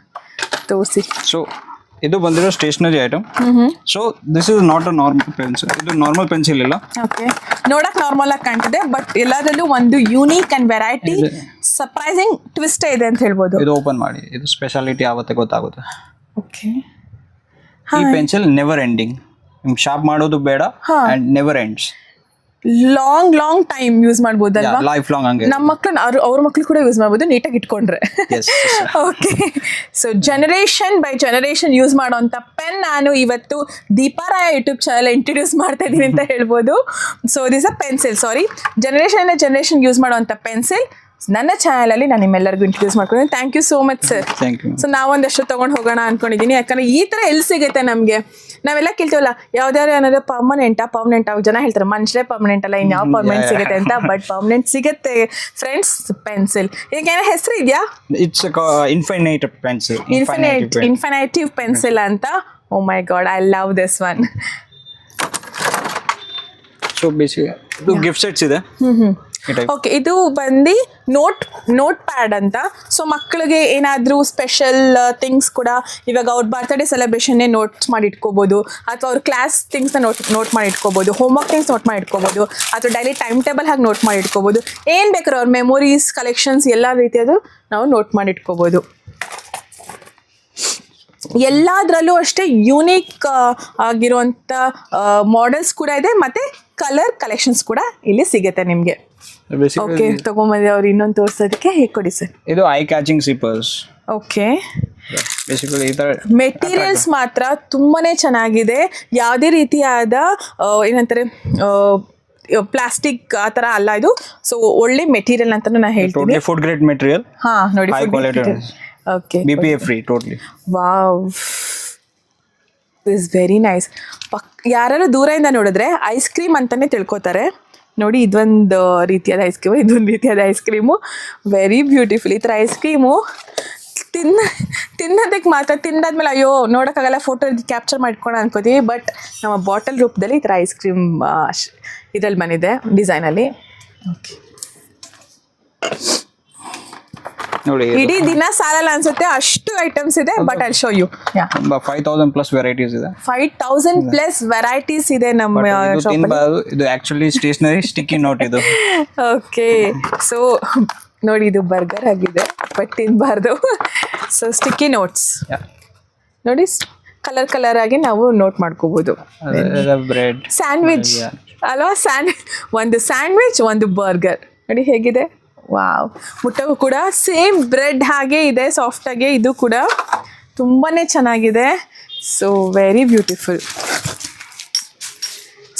Speaker 1: ತೋರಿಸಿ.
Speaker 4: ಸೊ ಇದು ಬಂದಿರೋ stationery item. So this is not a normal pencil. ಇದು ನಾರ್ಮಲ್ ಪೆನ್ಸಿಲ್ ಇಲ್ಲ.
Speaker 1: ಓಕೆ, ನೋಡಕ್ ನಾರ್ಮಲ್ ಆಗಿ ಕಾಣ್ತಿದೆ, ಬಟ್ ಎಲ್ಲದರಲ್ಲೂ ಒಂದು unique and variety surprising twist ಇದೆ ಅಂತ ಹೇಳ್ಬೋದು.
Speaker 4: ಇದು ಓಪನ್ ಮಾಡಿ, ಇದು ಸ್ಪೆಷಾಲಿಟಿ ಆಗುತ್ತೆ ಗೊತ್ತಾಗುತ್ತೆ.
Speaker 1: ಓಕೆ,
Speaker 4: ಈ ಪೆನ್ಸಿಲ್ ನೆವರ್ ಎಂಡಿಂಗ್, ನಿಮ್ಗೆ ಶಾರ್ಪ್ ಮಾಡೋದು ಬೇಡ and never ends.
Speaker 1: Long time use ಮಾಡ್ಬೋದಲ್ವಾ?
Speaker 4: ಲೈಫ್ ಲಾಂಗ್ ಹಂಗೆ.
Speaker 1: ನಮ್ಮ ಮಕ್ಕಳು ಅವ್ರ ಮಕ್ಕಳು ಕೂಡ ಯೂಸ್ ಮಾಡ್ಬೋದು ನೀಟಾಗಿ ಇಟ್ಕೊಂಡ್ರೆ. Okay, so generation by generation use ಮಾಡೋಂಥ ಪೆನ್ ನಾನು ಇವತ್ತು ದೀಪಾರಾಯ ಯೂಟ್ಯೂಬ್ ಚಾನಲ್ ಇಂಟ್ರೊಡ್ಯೂಸ್ ಮಾಡ್ತಾ ಇದ್ದೀನಿ ಅಂತ ಹೇಳ್ಬೋದು. So this a pencil, sorry, generation use ಮಾಡೋಂಥ ಪೆನ್ಸಿಲ್ ನನ್ನ ಚಾನಲಲ್ಲಿ ನಾನು ನಿಮ್ಮೆಲ್ಲರಿಗೂ ಇಂಟ್ರೊಡ್ಯೂಸ್ ಮಾಡ್ಕೊಂಡಿದ್ದೀನಿ. Thank you so much sir.
Speaker 4: Thank you.
Speaker 1: So ನಾವೊಂದಷ್ಟು ತೊಗೊಂಡು ಹೋಗೋಣ ಅಂದ್ಕೊಂಡಿದ್ದೀನಿ, ಯಾಕಂದರೆ ಈ ಥರ ಎಲ್ಲಿ ಸಿಗುತ್ತೆ ನಮಗೆ. ನಾವೆಲ್ಲ ಕೇಳ್ತೀವಲ್ಲ ಯಾವ್ದಾರು ಏನಾದ್ರು ಪರ್ಮನೆಂಟಾ ಜನ ಹೇಳ್ತಾರೆ ಮನುಷ್ಯರೇ ಪರ್ಮನೆಂಟ್ ಅಲ್ಲ, ಇನ್ನು ಯಾವ ಪರ್ಮನೆಂಟ್ ಸಿಗುತ್ತೆ ಅಂತ. ಬಟ್ ಪರ್ಮನೆಂಟ್ ಸಿಗುತ್ತೆ ಫ್ರೆಂಡ್ಸ್, ಪೆನ್ಸಿಲ್. ಈಗ ಏನೋ ಹೆಸರು ಇದೆಯಾ?
Speaker 4: It's infinite pencil.
Speaker 1: Infinitive pencil ಅಂತ. Oh my god, I love this one.
Speaker 4: So basic ಇದು ಗಿಫ್ಟ್ ಸೆಟ್ಸ್ ಇದೆ.
Speaker 1: ಓಕೆ, ಇದು ಬಂದು ನೋಟ್ ಪ್ಯಾಡ್ ಅಂತ. ಸೊ ಮಕ್ಕಳಿಗೆ ಏನಾದರೂ ಸ್ಪೆಷಲ್ ಥಿಂಗ್ಸ್ ಕೂಡ ಇವಾಗ ಅವ್ರ ಬರ್ತ್ಡೇ ಸೆಲೆಬ್ರೇಷನ್ನೇ ನೋಟ್ಸ್ ಮಾಡಿ ಇಟ್ಕೋಬೋದು, ಅಥವಾ ಅವ್ರ ಕ್ಲಾಸ್ ಥಿಂಗ್ಸ್ನ ನೋಟ್ ಮಾಡಿ ಇಟ್ಕೋಬೋದು, ಹೋಮ್ವರ್ಕ್ ಥಿಂಗ್ಸ್ ನೋಟ್ ಮಾಡಿ ಇಟ್ಕೋಬೋದು, ಅಥವಾ ಡೈಲಿ ಟೈಮ್ ಟೇಬಲ್ ಹಾಗೆ ನೋಟ್ ಮಾಡಿ ಇಟ್ಕೋಬೋದು. ಏನು ಬೇಕಾದ್ರೂ ಅವ್ರ ಮೆಮೊರೀಸ್, ಕಲೆಕ್ಷನ್ಸ್ ಎಲ್ಲ ರೀತಿಯದು ನಾವು ನೋಟ್ ಮಾಡಿ ಇಟ್ಕೋಬೋದು. ಎಲ್ಲದರಲ್ಲೂ ಅಷ್ಟೇ ಯೂನಿಕ್ ಆಗಿರುವಂಥ ಮಾಡೆಲ್ಸ್ ಕೂಡ ಇದೆ, ಮತ್ತು ಕಲರ್ ಕಲೆಕ್ಷನ್ಸ್ ಕೂಡ ಇಲ್ಲಿ ಸಿಗುತ್ತೆ ನಿಮಗೆ. ಓಕೆ, ತಗೊಂಬಂದಿ ಅವ್ರು ಇನ್ನೊಂದು ತೋರಿಸೋದಕ್ಕೆ. ಹೇಗೆ ಕೊಡಿ ಸರ್.
Speaker 4: ಇದು ಐ ಕ್ಯಾಚಿಂಗ್ ಸಿಪ್ಪರ್ಸ್.
Speaker 1: ಓಕೆ,
Speaker 4: ಬೇಸಿಕಲಿ ಈ ಥರ
Speaker 1: ಮೆಟೀರಿಯಲ್ಸ್ ಮಾತ್ರ ತುಂಬಾನೇ ಚೆನ್ನಾಗಿದೆ. ಯಾವುದೇ ರೀತಿಯಾದ ಏನಂತಾರೆ ಪ್ಲಾಸ್ಟಿಕ್ ಆ ಥರ ಅಲ್ಲ ಇದು. ಸೊ ಒಳ್ಳೆ ಮೆಟೀರಿಯಲ್ ಅಂತ ನಾನು ಹೇಳ್ತೀನಿ.
Speaker 4: Food grade material.
Speaker 1: ಹಾಂ ನೋಡಿ,
Speaker 4: high quality.
Speaker 1: Okay,
Speaker 4: BPA free totally.
Speaker 1: Wow, is very nice. ಯಾರು ದೂರದಿಂದ ನೋಡಿದ್ರೆ ಐಸ್ ಕ್ರೀಮ್ ಅಂತಲೇ ತಿಳ್ಕೊತಾರೆ. ನೋಡಿ, ಇದೊಂದು ರೀತಿಯಾದ ಐಸ್ ಕ್ರೀಮು, ಇದೊಂದು ರೀತಿಯಾದ ಐಸ್ ಕ್ರೀಮು. Very beautiful. ಈ ಥರ ಐಸ್ ಕ್ರೀಮು ತಿನ್ನೋದಕ್ಕೆ ಮಾತ್ರ, ತಿಂದಾದ್ಮೇಲೆ ಅಯ್ಯೋ ನೋಡೋಕ್ಕಾಗಲ್ಲ, ಫೋಟೋ ಕ್ಯಾಪ್ಚರ್ ಮಾಡ್ಕೊಂಡು ಅನ್ಕೋತೀವಿ. ಬಟ್ ನಮ್ಮ ಬಾಟಲ್ ರೂಪದಲ್ಲಿ ಈ ಥರ ಐಸ್ ಕ್ರೀಮ್ ಇದರಲ್ಲಿ ಬಂದಿದೆ ಡಿಸೈನಲ್ಲಿ. ಓಕೆ,
Speaker 4: ನೋಡಿ
Speaker 1: ಇಡೀ ದಿನ ಸಾಲಲ್ಲ ಅನ್ಸುತ್ತೆ, ಅಷ್ಟು ಐಟಮ್ಸ್ ಇದೆ. But I show you.
Speaker 4: 5,000 plus varieties ಇದೆ.
Speaker 1: 5,000 ಪ್ಲಸ್ ವೆರೈಟೀಸ್ ಇದೆ ನಮ್ಮ
Speaker 4: ಶಾಪಲ್ಲಿ. ಇದು ಆಕ್ಚುಲಿ ಸ್ಟೇಷನರಿ ಸ್ಟಿಕ್ಕಿ ನೋಟ್ ಇದು.
Speaker 1: ಓಕೆ, ಸೊ ನೋಡಿ, ಇದು ಬರ್ಗರ್ ಆಗಿದೆ ಬಟ್ ತಿನ್ನಬಾರ್ದು. ಸೊ ಸ್ಟಿಕ್ಕಿ ನೋಟ್ಸ್ ನೋಡಿ, ಕಲರ್ ಆಗಿ ನಾವು ನೋಟ್ ಮಾಡ್ಕೋಬಹುದು.
Speaker 4: ಬ್ರೆಡ್
Speaker 1: ಸ್ಯಾಂಡ್ವಿಚ್ ಅಲ್ವಾ, ಒಂದು ಸ್ಯಾಂಡ್ವಿಚ್, ಒಂದು ಬರ್ಗರ್ ನೋಡಿ ಹೇಗಿದೆ. ವಾವ್, ಮುಟ್ಟವು ಕೂಡ ಸೇಮ್ ಬ್ರೆಡ್ ಹಾಗೆ ಇದೆ, ಸಾಫ್ಟಾಗೆ. ಇದು ಕೂಡ ತುಂಬಾ ಚೆನ್ನಾಗಿದೆ. So very beautiful.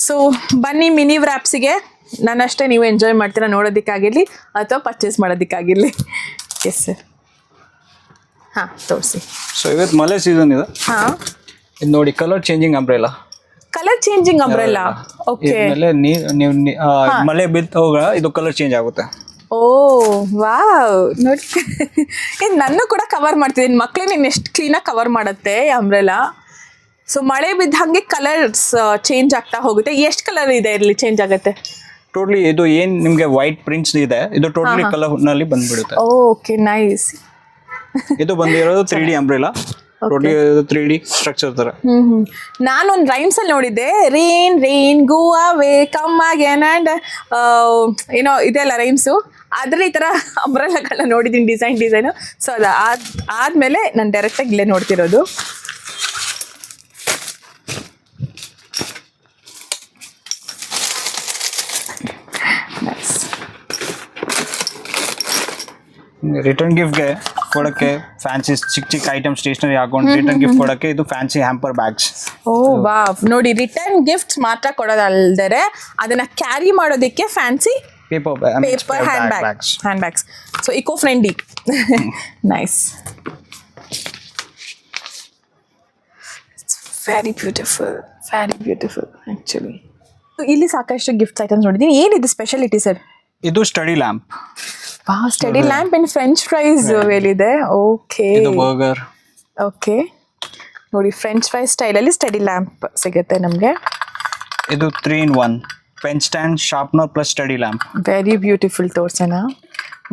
Speaker 1: ಸೊ ಬನ್ನಿ ಮಿನಿ ವ್ರ್ಯಾಪ್ಸಿಗೆ. ನನ್ನಷ್ಟೇ ನೀವು ಎಂಜಾಯ್ ಮಾಡ್ತೀರಾ ನೋಡೋದಕ್ಕಾಗಿರಲಿ ಅಥವಾ ಪರ್ಚೇಸ್ ಮಾಡೋದಕ್ಕಾಗಿರಲಿ. Yes sir. ಹಾಂ ತೋರಿಸಿ.
Speaker 4: ಸೊ ಇವತ್ತು ಮಳೆ ಸೀಸನ್ ಇದೆ.
Speaker 1: ಹಾಂ,
Speaker 4: ಇದು ನೋಡಿ, colour changing umbrella.
Speaker 1: Colour changing umbrella. Okay,
Speaker 4: ನೀವು ಮಳೆ ಬಿದ್ದು ಹೋಗ ಇದು ಕಲರ್ ಚೇಂಜ್ ಆಗುತ್ತೆ.
Speaker 1: ಓ ವಾವ್, ನೋಡಿ ಇದು ನನ್ನ ಕೂಡ ಕವರ್ ಮಾಡ್ತಿದ್ದೀನಿ. ಮಕ್ಕಳೇ ನೀನು ಎಷ್ಟು ಕ್ಲೀನಾಗಿ ಕವರ್ ಮಾಡುತ್ತೆ ಅಂಬ್ರೆಲಾ. ಸೊ ಮಳೆ ಬಿದ್ದ ಹಾಗೆ ಕಲರ್ಸ್ ಚೇಂಜ್ ಆಗ್ತಾ ಹೋಗುತ್ತೆ. ಎಷ್ಟು ಕಲರ್ ಇದೆ ಇರಲಿ ಚೇಂಜ್ ಆಗುತ್ತೆ?
Speaker 4: ಟೋಟಲಿ ಇದು ಏನು ನಿಮಗೆ ವೈಟ್ ಪ್ರಿಂಟ್ಸ್ ಇದೆ, ಇದು ಟೋಟಲಿ ಕಲರ್ ನಲ್ಲಿ ಬಂದ್ಬಿಡುತ್ತೆ.
Speaker 1: Okay, nice.
Speaker 4: ಇದು ಬಂದಿರೋದು 3D umbrella. Totally 3D structure ತರ.
Speaker 1: ನಾನೊಂದು ರೈಮ್ಸ್ ಅಲ್ಲಿ ನೋಡಿದ್ದೆ, rain go away come again and ಏನೋ ಇದೆಲ್ಲ ರೈಮ್ಸು. ಅದ್ರಲ್ಲಿ ಈ ಥರ ಅಂಬ್ರೆಲಾಗಳನ್ನ ನೋಡಿದ್ದೀನಿ, ಡಿಸೈನು. ಸೊ ಅದು ಆದಮೇಲೆ ನಾನು ಡೈರೆಕ್ಟಾಗಿ ಇಲ್ಲೇ ನೋಡ್ತಿರೋದು.
Speaker 4: ರಿಟರ್ನ್ ಗಿಫ್ಟ್ಗೆ ಕೊಡಕ್ಕೆ ಫ್ಯಾನ್ಸಿ ಚಿಕ್ಕ ಐಟಮ್ ಸ್ಟೇಷನರಿ ಹಾಕೊಂಡು ರಿಟರ್ನ್ ಗಿಫ್ಟ್ ಕೊಡಕ್ಕೆ ಇದು ಫ್ಯಾನ್ಸಿ ಹ್ಯಾಂಪರ್ ಬ್ಯಾಗ್ಸ್.
Speaker 1: ಓ ವಾವ್, ನೋಡಿ, ರಿಟರ್ನ್ ಗಿಫ್ಟ್ಸ್ ಮಾತ್ರ ಕೊಡೋದಲ್ದರೆ ಅದನ್ನ ಕ್ಯಾರಿ ಮಾಡೋದಕ್ಕೆ fancy paper handbags. So eco-friendly. Nice. It's very beautiful actually. So ಇಲ್ಲಿ ಸಾಕಷ್ಟು ಗಿಫ್ಟ್ಸ್ ಐಟಮ್ಸ್ ನೋಡಿದ್ದೀನಿ. ಏನಿದೆ ಸ್ಪೆಷಾಲಿಟಿ ಸರ್?
Speaker 4: ಇದು study lamp,
Speaker 1: study lamp in French fries ಮೇಲಿದೆ. ಓಕೆ
Speaker 4: ಇದು ಬರ್ಗರ್.
Speaker 1: ಓಕೆ ನೋಡಿ, ಫ್ರೆಂಚ್ ಫ್ರೈಸ್ ಸ್ಟೈಲಲ್ಲಿ ಸ್ಟಡಿ ಲ್ಯಾಂಪ್ ಸಿಗುತ್ತೆ ನಮಗೆ.
Speaker 4: ಇದು 3-in-1 pen stand, sharpener plus study lamp.
Speaker 1: Very beautiful ತೋರ್ಸೋಣ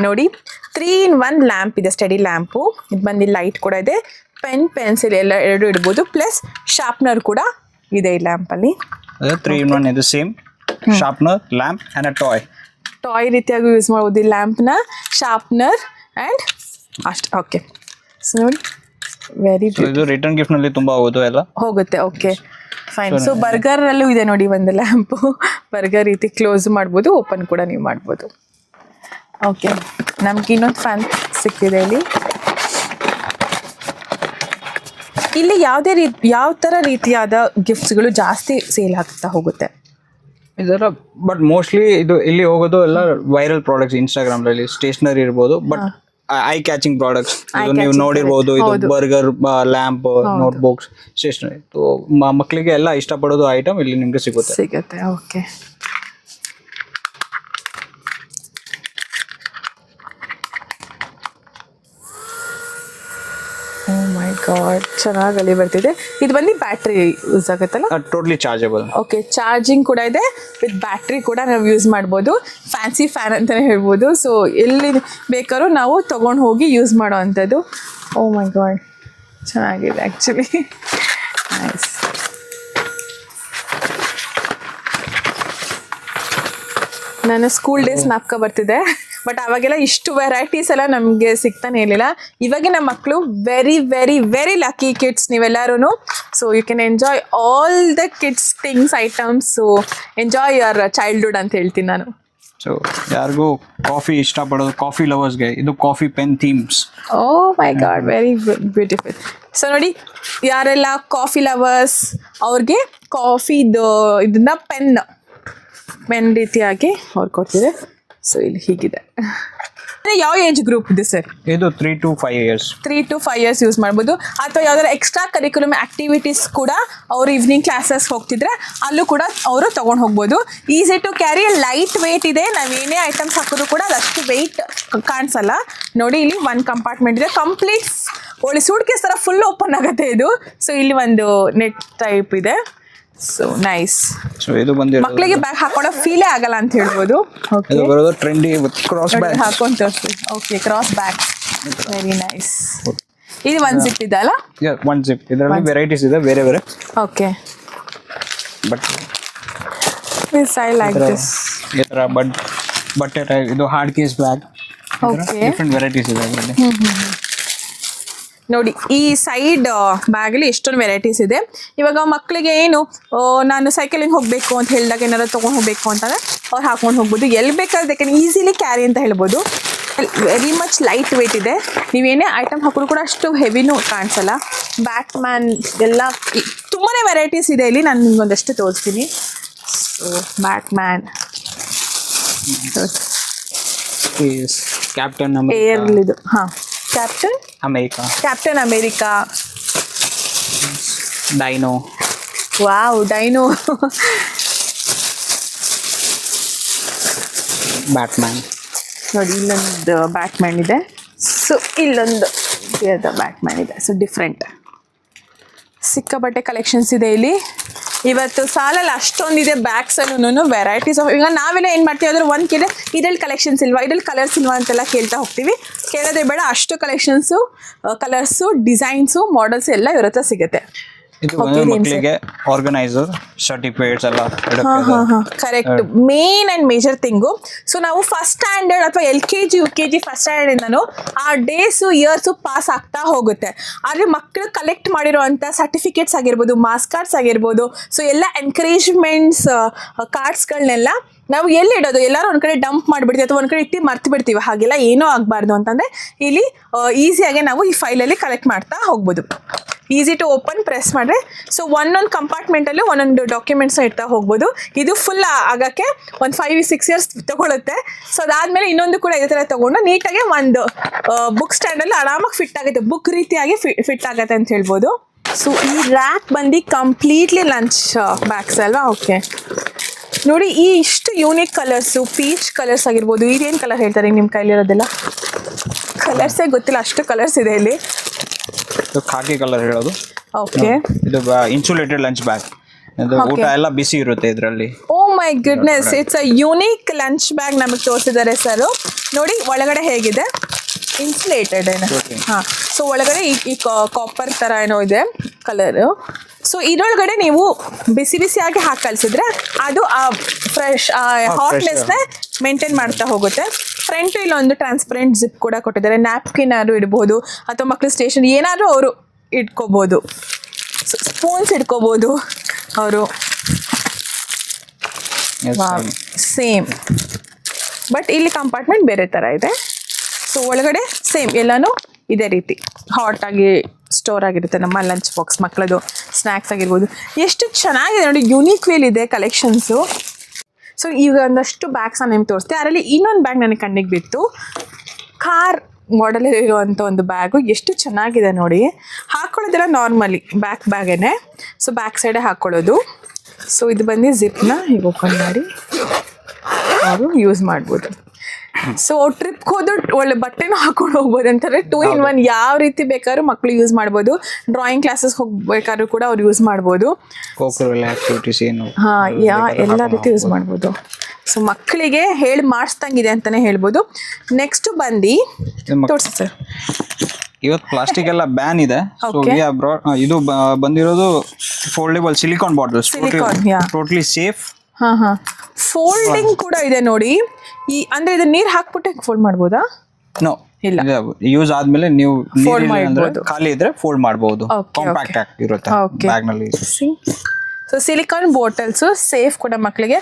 Speaker 1: ನೋಡಿ. 3-in-1 ಲ್ಯಾಂಪ್ ಇದೆ, ಸ್ಟಡಿ ಲ್ಯಾಂಪು. ಇದು ಬಂದು ಲೈಟ್ ಕೂಡ ಇದೆ, ಪೆನ್ ಪೆನ್ಸಿಲ್ ಎಲ್ಲ ಎರಡು ಇಡ್ಬೋದು, ಪ್ಲಸ್ ಶಾರ್ಪ್ನರ್ ಕೂಡ ಇದೆ ಈ ಲ್ಯಾಂಪಲ್ಲಿ.
Speaker 4: 3-in-1 ಇದು same, sharpener, lamp and a
Speaker 1: toy ರೀತಿಯಾಗಿ ಯೂಸ್ ಮಾಡ್ಬೋದು ಈ ಲ್ಯಾಂಪ್ನ, ಶಾರ್ಪ್ನರ್ ಆ್ಯಂಡ್ ಅಷ್ಟು. ಓಕೆ ಸೊ ನೋಡಿ, ವೆರಿ
Speaker 4: ಇದು ರಿಟರ್ನ್ ಗಿಫ್ಟ್ನಲ್ಲಿ ತುಂಬ
Speaker 1: ಹೋಗುತ್ತೆ. Okay fine. ಸೊ ಬರ್ಗರಲ್ಲೂ ಇದೆ ನೋಡಿ ಒಂದು ಲ್ಯಾಂಪು, ಬರ್ಗರ್ ರೀತಿ ಕ್ಲೋಸ್ ಮಾಡ್ಬೋದು, ಓಪನ್ ಕೂಡ ನೀವು ಮಾಡ್ಬೋದು. ಓಕೆ, ನಮ್ಗೆ ಇನ್ನೊಂದು ಫ್ಯಾನ್ ಸಿಕ್ಕಿದೆ ಇಲ್ಲಿ ಯಾವ ಥರ ರೀತಿಯಾದ ಗಿಫ್ಟ್ಸ್ಗಳು ಜಾಸ್ತಿ ಸೇಲ್ ಆಗ್ತಾ ಹೋಗುತ್ತೆ?
Speaker 4: ಇದರ ಬಟ್ ಮೋಸ್ಟ್ಲಿ ಇದು ಇಲ್ಲಿ ಹೋಗೋದು ಎಲ್ಲ ವೈರಲ್ ಪ್ರಾಡಕ್ಟ್ಸ್, ಇನ್ಸ್ಟಾಗ್ರಾಮ್ನಲ್ಲಿ ಸ್ಟೇಷನರಿ ಇರ್ಬೋದು, ಬಟ್ ಐ ಕ್ಯಾಚಿಂಗ್ ಪ್ರಾಡಕ್ಟ್ಸ್ ನೀವು ನೋಡಿರ್ಬೋದು. ಇದು ಬರ್ಗರ್, ಲ್ಯಾಂಪ್, ನೋಟ್ಬುಕ್ಸ್, ಸ್ಟೇಷನರಿ, ಮಕ್ಕಳಿಗೆ ಎಲ್ಲ ಇಷ್ಟಪಡೋದು ಐಟಮ್ ಇಲ್ಲಿ ನಿಮ್ಗೆ ಸಿಗುತ್ತೆ.
Speaker 1: ಓಕೆ, ಓ ಮೈ ಗಾಡ್, ಚೆನ್ನಾಗಿ ಅಲ್ಲಿ ಬರ್ತಿದೆ. ಇದು ಬಂದು ಬ್ಯಾಟ್ರಿ ಯೂಸ್ ಆಗುತ್ತಲ್ಲ?
Speaker 4: Totally chargeable.
Speaker 1: ಓಕೆ, ಚಾರ್ಜಿಂಗ್ ಕೂಡ ಇದೆ, ವಿತ್ ಬ್ಯಾಟ್ರಿ ಕೂಡ ನಾವು ಯೂಸ್ ಮಾಡ್ಬೋದು. ಫ್ಯಾನ್ಸಿ ಫ್ಯಾನ್ ಅಂತಲೇ ಹೇಳ್ಬೋದು. ಸೊ ಎಲ್ಲಿ ಬೇಕಾದ್ರೂ ನಾವು ತೊಗೊಂಡು ಹೋಗಿ ಯೂಸ್ ಮಾಡೋ ಅಂಥದ್ದು. ಓ ಮೈ ಗಾಡ್, ಚೆನ್ನಾಗಿದೆ ಆ್ಯಕ್ಚುಲಿ, ನೈಸ್. ನನ್ನ ಸ್ಕೂಲ್ ಡೇಸ್ ನಾಪ್ಕ ಬರ್ತಿದೆ, ಬಟ್ ಅವಾಗೆಲ್ಲ ಇಷ್ಟು ವೆರೈಟೀಸ್ ಎಲ್ಲ ನಮಗೆ ಸಿಗ್ತಾನೆ ಇರಲಿಲ್ಲ. ಇವಾಗ ನಮ್ಮ ಮಕ್ಕಳು very very very lucky kids ನೀವೆಲ್ಲರೂ. So you can enjoy all the kids things items. So enjoy your childhood ಅಂತ ಹೇಳ್ತೀನಿ ನಾನು.
Speaker 4: ಸೊ ಯಾರಿಗೂ ಕಾಫಿ ಇಷ್ಟಪಡೋದು, ಕಾಫಿ ಲವರ್ಸ್ಗೆ ಇದು coffee pen themes.
Speaker 1: O my god, very beautiful. So ನೋಡಿ, ಯಾರೆಲ್ಲ ಕಾಫಿ ಲವರ್ಸ್ ಅವ್ರಿಗೆ ಕಾಫಿದು ಇದನ್ನ ಪೆನ್ ರೀತಿಯಾಗಿ ಅವ್ರು ಕೊಡ್ತಿದೆ. ಸೊ ಇಲ್ಲಿ ಹೀಗಿದೆ. ಯಾವ ಏಜ್ ಗ್ರೂಪ್ ಇದೆ ಸರ್?
Speaker 4: ಇದು 3 to 5 years.
Speaker 1: 3 to 5 years use ಮಾಡ್ಬೋದು. ಅಥವಾ ಯಾವ್ದಾದ್ರು ಎಕ್ಸ್ಟ್ರಾ ಕರಿಕ್ಯುಲಮ್ ಆಕ್ಟಿವಿಟೀಸ್ ಕೂಡ ಅವರು ಈವ್ನಿಂಗ್ ಕ್ಲಾಸಸ್ ಹೋಗ್ತಿದ್ರೆ ಅಲ್ಲೂ ಕೂಡ ಅವರು ತೊಗೊಂಡು ಹೋಗ್ಬೋದು. Easy to carry, light weight ಇದೆ. ನಾವೇನೇ ಐಟಮ್ಸ್ ಹಾಕಿದ್ರು ಕೂಡ ಅದಷ್ಟು ವೆಯ್ಟ್ ಕಾಣಿಸಲ್ಲ. ನೋಡಿ, ಇಲ್ಲಿ ಒಂದು ಕಂಪಾರ್ಟ್ಮೆಂಟ್ ಇದೆ, ಕಂಪ್ಲೀಟ್ ಒಳ್ಳೆ ಸೂಟ್ ಕೇಸ್ ಥರ ಫುಲ್ ಓಪನ್ ಆಗುತ್ತೆ ಇದು. ಸೊ ಇಲ್ಲಿ ಒಂದು ನೆಟ್ ಟೈಪ್ ಇದೆ. So nice.
Speaker 4: ಸೊ ಇದು ಬಂದಿರೋದು
Speaker 1: ಮಕ್ಕಳಿಗೆ ಬ್ಯಾಗ್ ಹಾಕೊಳ್ಳೋ ಫೀಲೇ ಆಗಲ್ಲ ಅಂತ ಹೇಳ್ಬೋದು. ಓಕೆ,
Speaker 4: ಇದು ಬರೋದು ಟ್ರೆಂಡಿ ವಿತ್ ಕ್ರಾಸ್ ಬ್ಯಾಗ್
Speaker 1: ಹಾಕೊಂಡು ತೋರಿಸಿ. Okay, cross bag, very nice. ಇದು ಒಂದು ಜಿಪ್ ಇದೆ ಅಲ್ಲ?
Speaker 4: One zip. ಇದರಲ್ಲಿ ವೆರೈಟೀಸ್ ಇದೆ ಬೇರೆ ಬೇರೆ.
Speaker 1: Okay,
Speaker 4: but
Speaker 1: this I like this.
Speaker 4: ಈ ಥರ ಬಟ್ಟೆ ಟೈಪ್ ಇದು hard case bag.
Speaker 1: Okay,
Speaker 4: different varieties ಇದೆ ಅದರಲ್ಲಿ.
Speaker 1: ನೋಡಿ, ಈ ಸೈಡ್ ಬ್ಯಾಗಲ್ಲಿ ಎಷ್ಟೊಂದು ವೆರೈಟೀಸ್ ಇದೆ. ಇವಾಗ ಮಕ್ಕಳಿಗೆ ಏನು, ನಾನು ಸೈಕಲಿಂಗ್ ಹೋಗಬೇಕು ಅಂತ ಹೇಳಿದಾಗ ಏನಾದ್ರು ತೊಗೊಂಡು ಹೋಗಬೇಕು ಅಂತಂದರೆ ಅವ್ರು ಹಾಕೊಂಡು ಹೋಗ್ಬೋದು. ಎಲ್ಲಿ ಬೇಕಾದ್ರೆ ಯಾಕಂದ್ರೆ ಈಸಿಲಿ ಕ್ಯಾರಿ ಅಂತ ಹೇಳ್ಬೋದು. ವೆರಿ ಮಚ್ ಲೈಟ್ ವೆಯ್ಟ್ ಇದೆ. ನೀವೇನೇ ಐಟಮ್ ಹಾಕಿದ್ರು ಕೂಡ ಅಷ್ಟು ಹೆವಿನೂ ಕಾಣಿಸಲ್ಲ. ಬ್ಯಾಟ್ಮ್ಯಾನ್ ಎಲ್ಲ ತುಂಬಾ ವೆರೈಟೀಸ್ ಇದೆ ಇಲ್ಲಿ. ನಾನು ನಿಮ್ಗೊಂದಷ್ಟು ತೋರಿಸ್ತೀನಿ. ಸೊ ಬ್ಯಾಟ್ಮ್ಯಾನ್,
Speaker 4: ಕ್ಯಾಪ್ಟನ್
Speaker 1: ಏರ್ಲಿದು, ಹಾಂ, captain America,
Speaker 4: dino.
Speaker 1: Wow, dino,
Speaker 4: Batman.
Speaker 1: ನೋಡಿ, ಇಲ್ಲೊಂದು ಬ್ಯಾಟ್ಮ್ಯಾನ್ ಇದೆ. ಸೊ ಇಲ್ಲೊಂದು ಬ್ಯಾಟ್ಮ್ಯಾನ್ ಇದೆ. ಸೊ ಡಿಫ್ರೆಂಟ್ ಸಿಕ್ಕಾಪಟ್ಟೆ ಕಲೆಕ್ಷನ್ಸ್ ಇದೆ ಇಲ್ಲಿ. ಇವತ್ತು ಸಾಲಲ್ಲಿ ಅಷ್ಟೊಂದಿದೆ ಬ್ಯಾಗ್ಸಲ್ಲೂ ವೆರೈಟೀಸ್ ಆಫ್. ಈಗ ನಾವೆಲ್ಲ ಏನು ಮಾಡ್ತೀವಿ ಅಂದರೆ ಒಂದು ಕೇಳಿ ಇದ್ರಲ್ಲಿ ಕಲೆಕ್ಷನ್ಸ್ ಇಲ್ವಾ, ಇದ್ರಲ್ಲಿ ಕಲರ್ಸ್ ಇಲ್ವಾ ಅಂತೆಲ್ಲ ಕೇಳ್ತಾ ಹೋಗ್ತೀವಿ. ಕೇಳೋದೇ ಬೇಡ, ಅಷ್ಟು ಕಲೆಕ್ಷನ್ಸು, ಕಲರ್ಸು, ಡಿಸೈನ್ಸು, ಮಾಡಲ್ಸ್ ಎಲ್ಲ ಇವ್ರ ಹತ್ರ ಸಿಗುತ್ತೆ.
Speaker 4: ಇದು ಮಕ್ಕಳಿಗೆ ಆರ್ಗನೈಸರ್, ಸರ್ಟಿಫಿಕೇಟ್ಸ್ ಎಲ್ಲ.
Speaker 1: Correct, main and major thing. So ನಾವು ಫಸ್ಟ್ ಸ್ಟ್ಯಾಂಡರ್ಡ್ ಅಥವಾ LKG UKG ಫಸ್ಟ್ ಸ್ಟ್ಯಾಂಡರ್ಡಿಂದನೂ ಆ ಡೇಸು ಇಯರ್ಸು ಪಾಸ್ ಆಗ್ತಾ ಹೋಗುತ್ತೆ. ಆದರೆ ಮಕ್ಕಳು ಕಲೆಕ್ಟ್ ಮಾಡಿರೋವಂಥ ಸರ್ಟಿಫಿಕೇಟ್ಸ್ ಆಗಿರ್ಬೋದು, ಮಾರ್ಕ್ಸ್ ಕಾರ್ಡ್ಸ್ ಆಗಿರ್ಬೋದು, ಸೊ ಎಲ್ಲ ಎನ್ಕರೇಜ್ಮೆಂಟ್ಸ್ ಕಾರ್ಡ್ಸ್ಗಳನ್ನೆಲ್ಲ ನಾವು ಎಲ್ಲಿ ಇಡೋದು, ಎಲ್ಲರೂ ಒಂದು ಕಡೆ ಡಂಪ್ ಮಾಡಿಬಿಡ್ತೀವಿ ಅಥವಾ ಒಂದು ಕಡೆ ಇಟ್ಟು ಮರ್ತು ಬಿಡ್ತೀವಿ. ಹಾಗೆಲ್ಲ ಏನೂ ಆಗಬಾರ್ದು ಅಂತಂದರೆ ಇಲ್ಲಿ ಈಸಿಯಾಗಿ ನಾವು ಈ ಫೈಲಲ್ಲಿ ಕಲೆಕ್ಟ್ ಮಾಡ್ತಾ ಹೋಗ್ಬೋದು. ಈಸಿ ಟು ಓಪನ್, ಪ್ರೆಸ್ ಮಾಡಿದ್ರೆ ಸೊ ಒಂದೊಂದು ಕಂಪಾರ್ಟ್ಮೆಂಟಲ್ಲೂ ಒಂದೊಂದು ಡಾಕ್ಯುಮೆಂಟ್ಸ್ನ ಇಡ್ತಾ ಹೋಗ್ಬೋದು. ಇದು ಫುಲ್ ಆಗೋಕ್ಕೆ ಒಂದು 5-6 years ತೊಗೊಳುತ್ತೆ. ಸೊ ಅದಾದಮೇಲೆ ಇನ್ನೊಂದು ಕೂಡ ಇದೇ ಥರ ತೊಗೊಂಡು ನೀಟಾಗಿ ಒಂದು ಬುಕ್ ಸ್ಟ್ಯಾಂಡಲ್ಲಿ ಆರಾಮಾಗಿ ಫಿಟ್ ಆಗುತ್ತೆ, ಬುಕ್ ರೀತಿಯಾಗಿ ಫಿಟ್ ಆಗುತ್ತೆ ಅಂತ ಹೇಳ್ಬೋದು. ಸೊ ಈ ರ್ಯಾಕ್ ಬಂದು ಕಂಪ್ಲೀಟ್ಲಿ ಲಂಚ್ ಬ್ಯಾಗ್ಸ್ ಅಲ್ವಾ? ಓಕೆ, ನೋಡಿ ಈ ಇಷ್ಟು ಯೂನಿಕ್ ಕಲರ್ಸು, ಪೀಚ್ ಕಲರ್ಸ್ ಆಗಿರ್ಬೋದು. ಇದೇನು ಕಲರ್ ಹೇಳ್ತಾರೆ ನಿಮ್ಮ ಕೈಲಿರೋದೆಲ್ಲ? ಕಲರ್ಸೇ ಗೊತ್ತಿಲ್ಲ, ಅಷ್ಟು ಕಲರ್ಸ್ ಇದೆ ಇಲ್ಲಿ.
Speaker 4: ಖಾಕಿ ಕಲರ್ ಹೇಳೋದು.
Speaker 1: ಓಕೆ,
Speaker 4: ಇದು ಇನ್ಸುಲೇಟೆಡ್ ಲಂಚ್ ಬ್ಯಾಗ್. ಊಟ ಎಲ್ಲ ಬಿಸಿ ಇರುತ್ತೆ ಇದರಲ್ಲಿ.
Speaker 1: Oh my goodness, it's a unique lunch bag ನಮಗೆ ತೋರಿಸಿದ್ದಾರೆ ಸರ್. ನೋಡಿ ಒಳಗಡೆ ಹೇಗಿದೆ, ಇನ್ಸುಲೇಟೆಡ್ ಏನೋ. ಹಾಂ, ಸೊ ಒಳಗಡೆ ಈ ಕಾಪರ್ ಥರ ಏನೋ ಇದೆ ಕಲರು. ಸೊ ಇದರೊಳಗಡೆ ನೀವು ಬಿಸಿ ಬಿಸಿಯಾಗಿ ಹಾಕಿ ಕಲಿಸಿದ್ರೆ ಅದು ಆ ಫ್ರೆಶ್ ಹಾಟ್ನೆಸ್ನೇ ಮೇಂಟೈನ್ ಮಾಡ್ತಾ ಹೋಗುತ್ತೆ. ಫ್ರಂಟ್ ಇಲ್ಲೊಂದು ಟ್ರಾನ್ಸ್ಪರೆಂಟ್ ಜಿಪ್ ಕೂಡ ಕೊಟ್ಟಿದ್ದಾರೆ. ನ್ಯಾಪ್ಕಿನ್ ಆದ್ರೂ ಇಡ್ಬೋದು ಅಥವಾ ಮಕ್ಕಳ ಸ್ಟೇಷನ್ ಏನಾದರೂ ಅವರು ಇಟ್ಕೋಬೋದು. ಸ್ಪೂನ್ಸ್ ಇಟ್ಕೋಬೋದು ಅವರು. ಸೇಮ್, ಬಟ್ ಇಲ್ಲಿ ಕಂಪಾರ್ಟ್ಮೆಂಟ್ ಬೇರೆ ಥರ ಇದೆ. ಸೊ ಒಳಗಡೆ ಸೇಮ್ ಎಲ್ಲನೂ ಇದೇ ರೀತಿ ಹಾಟ್ ಆಗಿ ಸ್ಟೋರ್ ಆಗಿರುತ್ತೆ ನಮ್ಮ ಲಂಚ್ ಬಾಕ್ಸ್, ಮಕ್ಕಳದು ಸ್ನ್ಯಾಕ್ಸ್ ಆಗಿರ್ಬೋದು. ಎಷ್ಟು ಚೆನ್ನಾಗಿದೆ ನೋಡಿ, ಯೂನಿಕ್ ವೇಲ್ ಇದೆ ಕಲೆಕ್ಷನ್ಸು. ಸೊ ಈಗ ಒಂದಷ್ಟು ಬ್ಯಾಗ್ಸ್ ನಿಮ್ಗೆ ತೋರಿಸ್ತೆ. ಅದರಲ್ಲಿ ಇನ್ನೊಂದು ಬ್ಯಾಗ್ ನನಗೆ ಕಣ್ಣಿಗೆ ಬಿತ್ತು, ಕಾರ್ ಮಾಡೆಲ್ ಇರುವಂಥ ಒಂದು ಬ್ಯಾಗು. ಎಷ್ಟು ಚೆನ್ನಾಗಿದೆ ನೋಡಿ. ಹಾಕ್ಕೊಳ್ಳೋದೆಲ್ಲ ನಾರ್ಮಲಿ ಬ್ಯಾಗೇನೆ. ಸೊ ಬ್ಯಾಕ್ ಸೈಡೇ ಹಾಕ್ಕೊಳ್ಳೋದು. ಸೊ ಇದು ಬಂದು ಜಿಪ್ನ ಈಗ ಓಪನ್ ಮಾಡಿ ಅವರು ಯೂಸ್ ಮಾಡ್ಬೋದು. ಸೊ ಟ್ರಿಪ್ಗೆ ಹೋದ್ರು ಒಳ್ಳೆ ಬಟ್ಟೆನೂ ಹಾಕೊಂಡು ಹೋಗ್ಬೋದು ಅಂತಾರೆ. 2 in 1 ಯಾವ ರೀತಿ ಬೇಕಾದ್ರೂ ಮಕ್ಕಳು ಯೂಸ್ ಮಾಡ್ಬೋದು. ಡ್ರಾಯಿಂಗ್ ಕ್ಲಾಸಸ್ ಹೋಗ್ಬೇಕಾದ್ರೂ ಕೂಡ ಅವ್ರು ಯೂಸ್ ಮಾಡ್ಬೋದು. ಎಲ್ಲ ರೀತಿ ಯೂಸ್ ಮಾಡ್ಬೋದು. ಸೊ ಮಕ್ಕಳಿಗೆ ಹೇಳಿ ಮಾಡಿಸ್ದಂಗಿದೆ ಅಂತಾನೆ ಹೇಳ್ಬೋದು. ನೆಕ್ಸ್ಟ್ ಬಂದು ತೋರಿಸಿ ಸರ್.
Speaker 4: ಇವತ್ತು ಪ್ಲಾಸ್ಟಿಕ್ ಎಲ್ಲ ಬ್ಯಾನ್ ಇದೆ. ಇದು ಬಂದಿರೋದು foldable silicon bottles, totally safe.
Speaker 1: Folding ಕೂಡ ಇದೆ ನೋಡಿ. ಅಂದ್ರೆ ಇದು ನೀರು ಹಾಕ್ಬಿಟ್ಟು ಫೋಲ್ಡ್ ಮಾಡ್ಬೋದಾ?
Speaker 4: ನೋ, ಇಲ್ಲ. ಯೂಸ್ ಆದ್ಮೇಲೆ ನೀವು ಖಾಲಿ ಇದ್ರೆ ಫೋಲ್ಡ್ ಮಾಡಬಹುದು. ಕಾಂಪ್ಯಾಕ್ಟ್ ಇರುತ್ತೆ ಬ್ಯಾಗ್ ನಲ್ಲಿ.
Speaker 1: ಸೊ ಸಿಲಿಕಾನ್ ಬಾಟಲ್ಸ್ ಸೇಫ್ ಕೂಡ ಮಕ್ಕಳಿಗೆ.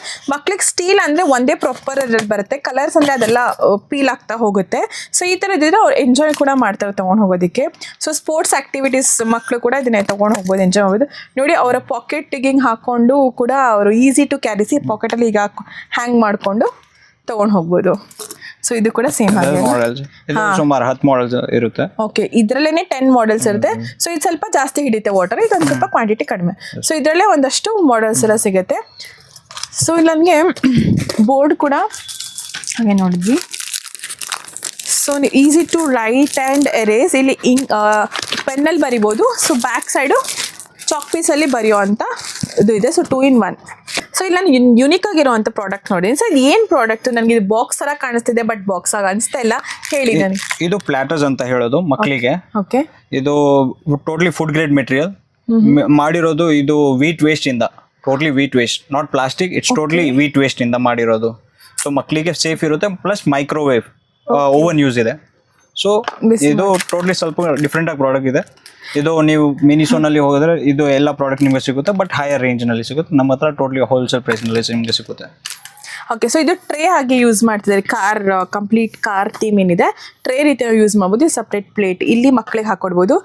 Speaker 1: ಸ್ಟೀಲ್ ಅಂದ್ರೆ ಒಂದೇ ಪ್ರಾಪರ್ ಬರುತ್ತೆ. ಕಲರ್ಸ್ ಅಂದ್ರೆ ಅದೆಲ್ಲ ಪೀಲ್ ಆಗ್ತಾ ಹೋಗುತ್ತೆ. ಸೊ ಈ ಥರ ಇದ್ರೆ ಅವ್ರು ಎಂಜಾಯ್ ಕೂಡ ಮಾಡ್ತಾರೆ ತೊಗೊಂಡು ಹೋಗೋದಕ್ಕೆ. ಸೊ ಸ್ಪೋರ್ಟ್ಸ್ ಆಕ್ಟಿವಿಟೀಸ್ ಮಕ್ಕಳು ಕೂಡ ಇದನ್ನೇ ತೊಗೊಂಡು ಹೋಗ್ಬೋದು, ಎಂಜಾಯ್ ಮಾಡ್ಬೋದು. ನೋಡಿ ಅವರ ಪಾಕೆಟ್ಗೆ ಹಿಂಗೆ ಹಾಕೊಂಡು ಕೂಡ ಅವರು ಈಸಿ ಟು ಕ್ಯಾರಿಸಿ ಪಾಕೆಟಲ್ಲಿ ಈಗ ಹ್ಯಾಂಗ್ ಮಾಡಿಕೊಂಡು ತೊಗೊಂಡು ಹೋಗ್ಬೋದು. ಸೊ ಇದು ಕೂಡ ಸೇಮ್ ಆಗಿದೆ.
Speaker 4: ಸುಮಾರು 10 ಮಾಡೆಲ್ಸ್ ಇರುತ್ತೆ.
Speaker 1: ಓಕೆ, ಇದರಲ್ಲೇನೆ 10 ಮಾಡೆಲ್ಸ್ ಇರುತ್ತೆ. ಸೊ ಇದು ಸ್ವಲ್ಪ ಜಾಸ್ತಿ ಹಿಡಿಯುತ್ತೆ ವಾಟರ್, ಇದೊಂದು ಸ್ವಲ್ಪ ಕ್ವಾಂಟಿಟಿ ಕಡಿಮೆ. ಸೊ ಇದರಲ್ಲೇ ಒಂದಷ್ಟು ಮಾಡೆಲ್ಸ್ ಎಲ್ಲ ಸಿಗುತ್ತೆ. ಸೊ ಇಲ್ಲಿ ನನಗೆ ಬೋರ್ಡ್ ಕೂಡ ಹಾಗೆ ನೋಡಿದ್ವಿ. So easy to write and erase. ಇಲ್ಲಿ ಪೆನ್ನಲ್ಲಿ ಬರಿಬೋದು. ಸೊ ಬ್ಯಾಕ್ ಸೈಡು ಚಾಕ್ ಪೀಸಲ್ಲಿ ಬರೆಯೋ ಅಂತ ಇದು ಇದೆ. So 2 in 1. ಸೊ ಇಲ್ಲಿ ನಾನು ಯುನಿಕ್ ಆಗಿರುವಂಥ ಪ್ರಾಡಕ್ಟ್ ನೋಡಿ. ಸೊ ಇದು ಏನು ಪ್ರಾಡಕ್ಟ್? ನನಗೆ ಇದು ಬಾಕ್ಸ್ ಥರ ಕಾಣಿಸ್ತಿದೆ, ಬಟ್ ಬಾಕ್ಸ್ ಆಗಿ ಅನಿಸ್ತಾ ಇಲ್ಲ. ಹೇಳಿ ನನಗೆ.
Speaker 4: ಇದು ಪ್ಲಾಟರ್ಸ್ ಅಂತ ಹೇಳೋದು ಮಕ್ಕಳಿಗೆ.
Speaker 1: ಓಕೆ,
Speaker 4: ಇದು ಟೋಟಲಿ ಫುಡ್ ಗ್ರೇಡ್ ಮೆಟೀರಿಯಲ್ ಮಾಡಿರೋದು. ಇದು ವೀಟ್ ವೇಸ್ಟ್ ಇಂದ, totally wheat waste, not plastic. It's totally wheat waste ಇಂದ ಮಾಡಿರೋದು. ಸೊ ಮಕ್ಕಳಿಗೆ ಸೇಫ್ ಇರುತ್ತೆ. ಪ್ಲಸ್ ಮೈಕ್ರೋವೇವ್ ಓವನ್ ಯೂಸ್ ಇದೆ. ಸೊ ಇದು ಟೋಟಲಿ ಸ್ವಲ್ಪ ಡಿಫ್ರೆಂಟ್ ಆಗಿ ಪ್ರಾಡಕ್ಟ್ ಇದೆ. ಇದು ನೀವು ಮಿನಿಸೋನಲ್ಲಿ ಹೋಗಿದ್ರೆ ಇದು ಎಲ್ಲ ಪ್ರಾಡಕ್ಟ್ ನಿಮಗೆ ಸಿಗುತ್ತೆ, ಬಟ್ ಹೈಯರ್ ರೇಂಜ್ನಲ್ಲಿ ಸಿಗುತ್ತೆ. ನಮ್ಮ ಹತ್ರ ಟೋಟಲಿ ಹೋಲ್ಸೇಲ್ ಪ್ರೈಸ್ನಲ್ಲಿ ನಿಮಗೆ ಸಿಗುತ್ತೆ.
Speaker 1: ಓಕೆ, ಸೊ ಇದು ಟ್ರೇ ಆಗಿ ಯೂಸ್ ಮಾಡ್ತಿದ್ದಾರೆ. ಕಂಪ್ಲೀಟ್ ಕಾರ್ ಥೀಮ್ ಏನಿದೆ ಟ್ರೇ ರೀತಿ ಯೂಸ್ ಮಾಡ್ಬೋದು. ಸಪ್ರೇಟ್ ಪ್ಲೇಟ್ ಇಲ್ಲಿ ಮಕ್ಕಳಿಗೆ ಹಾಕೊಡ್ಬೋದು.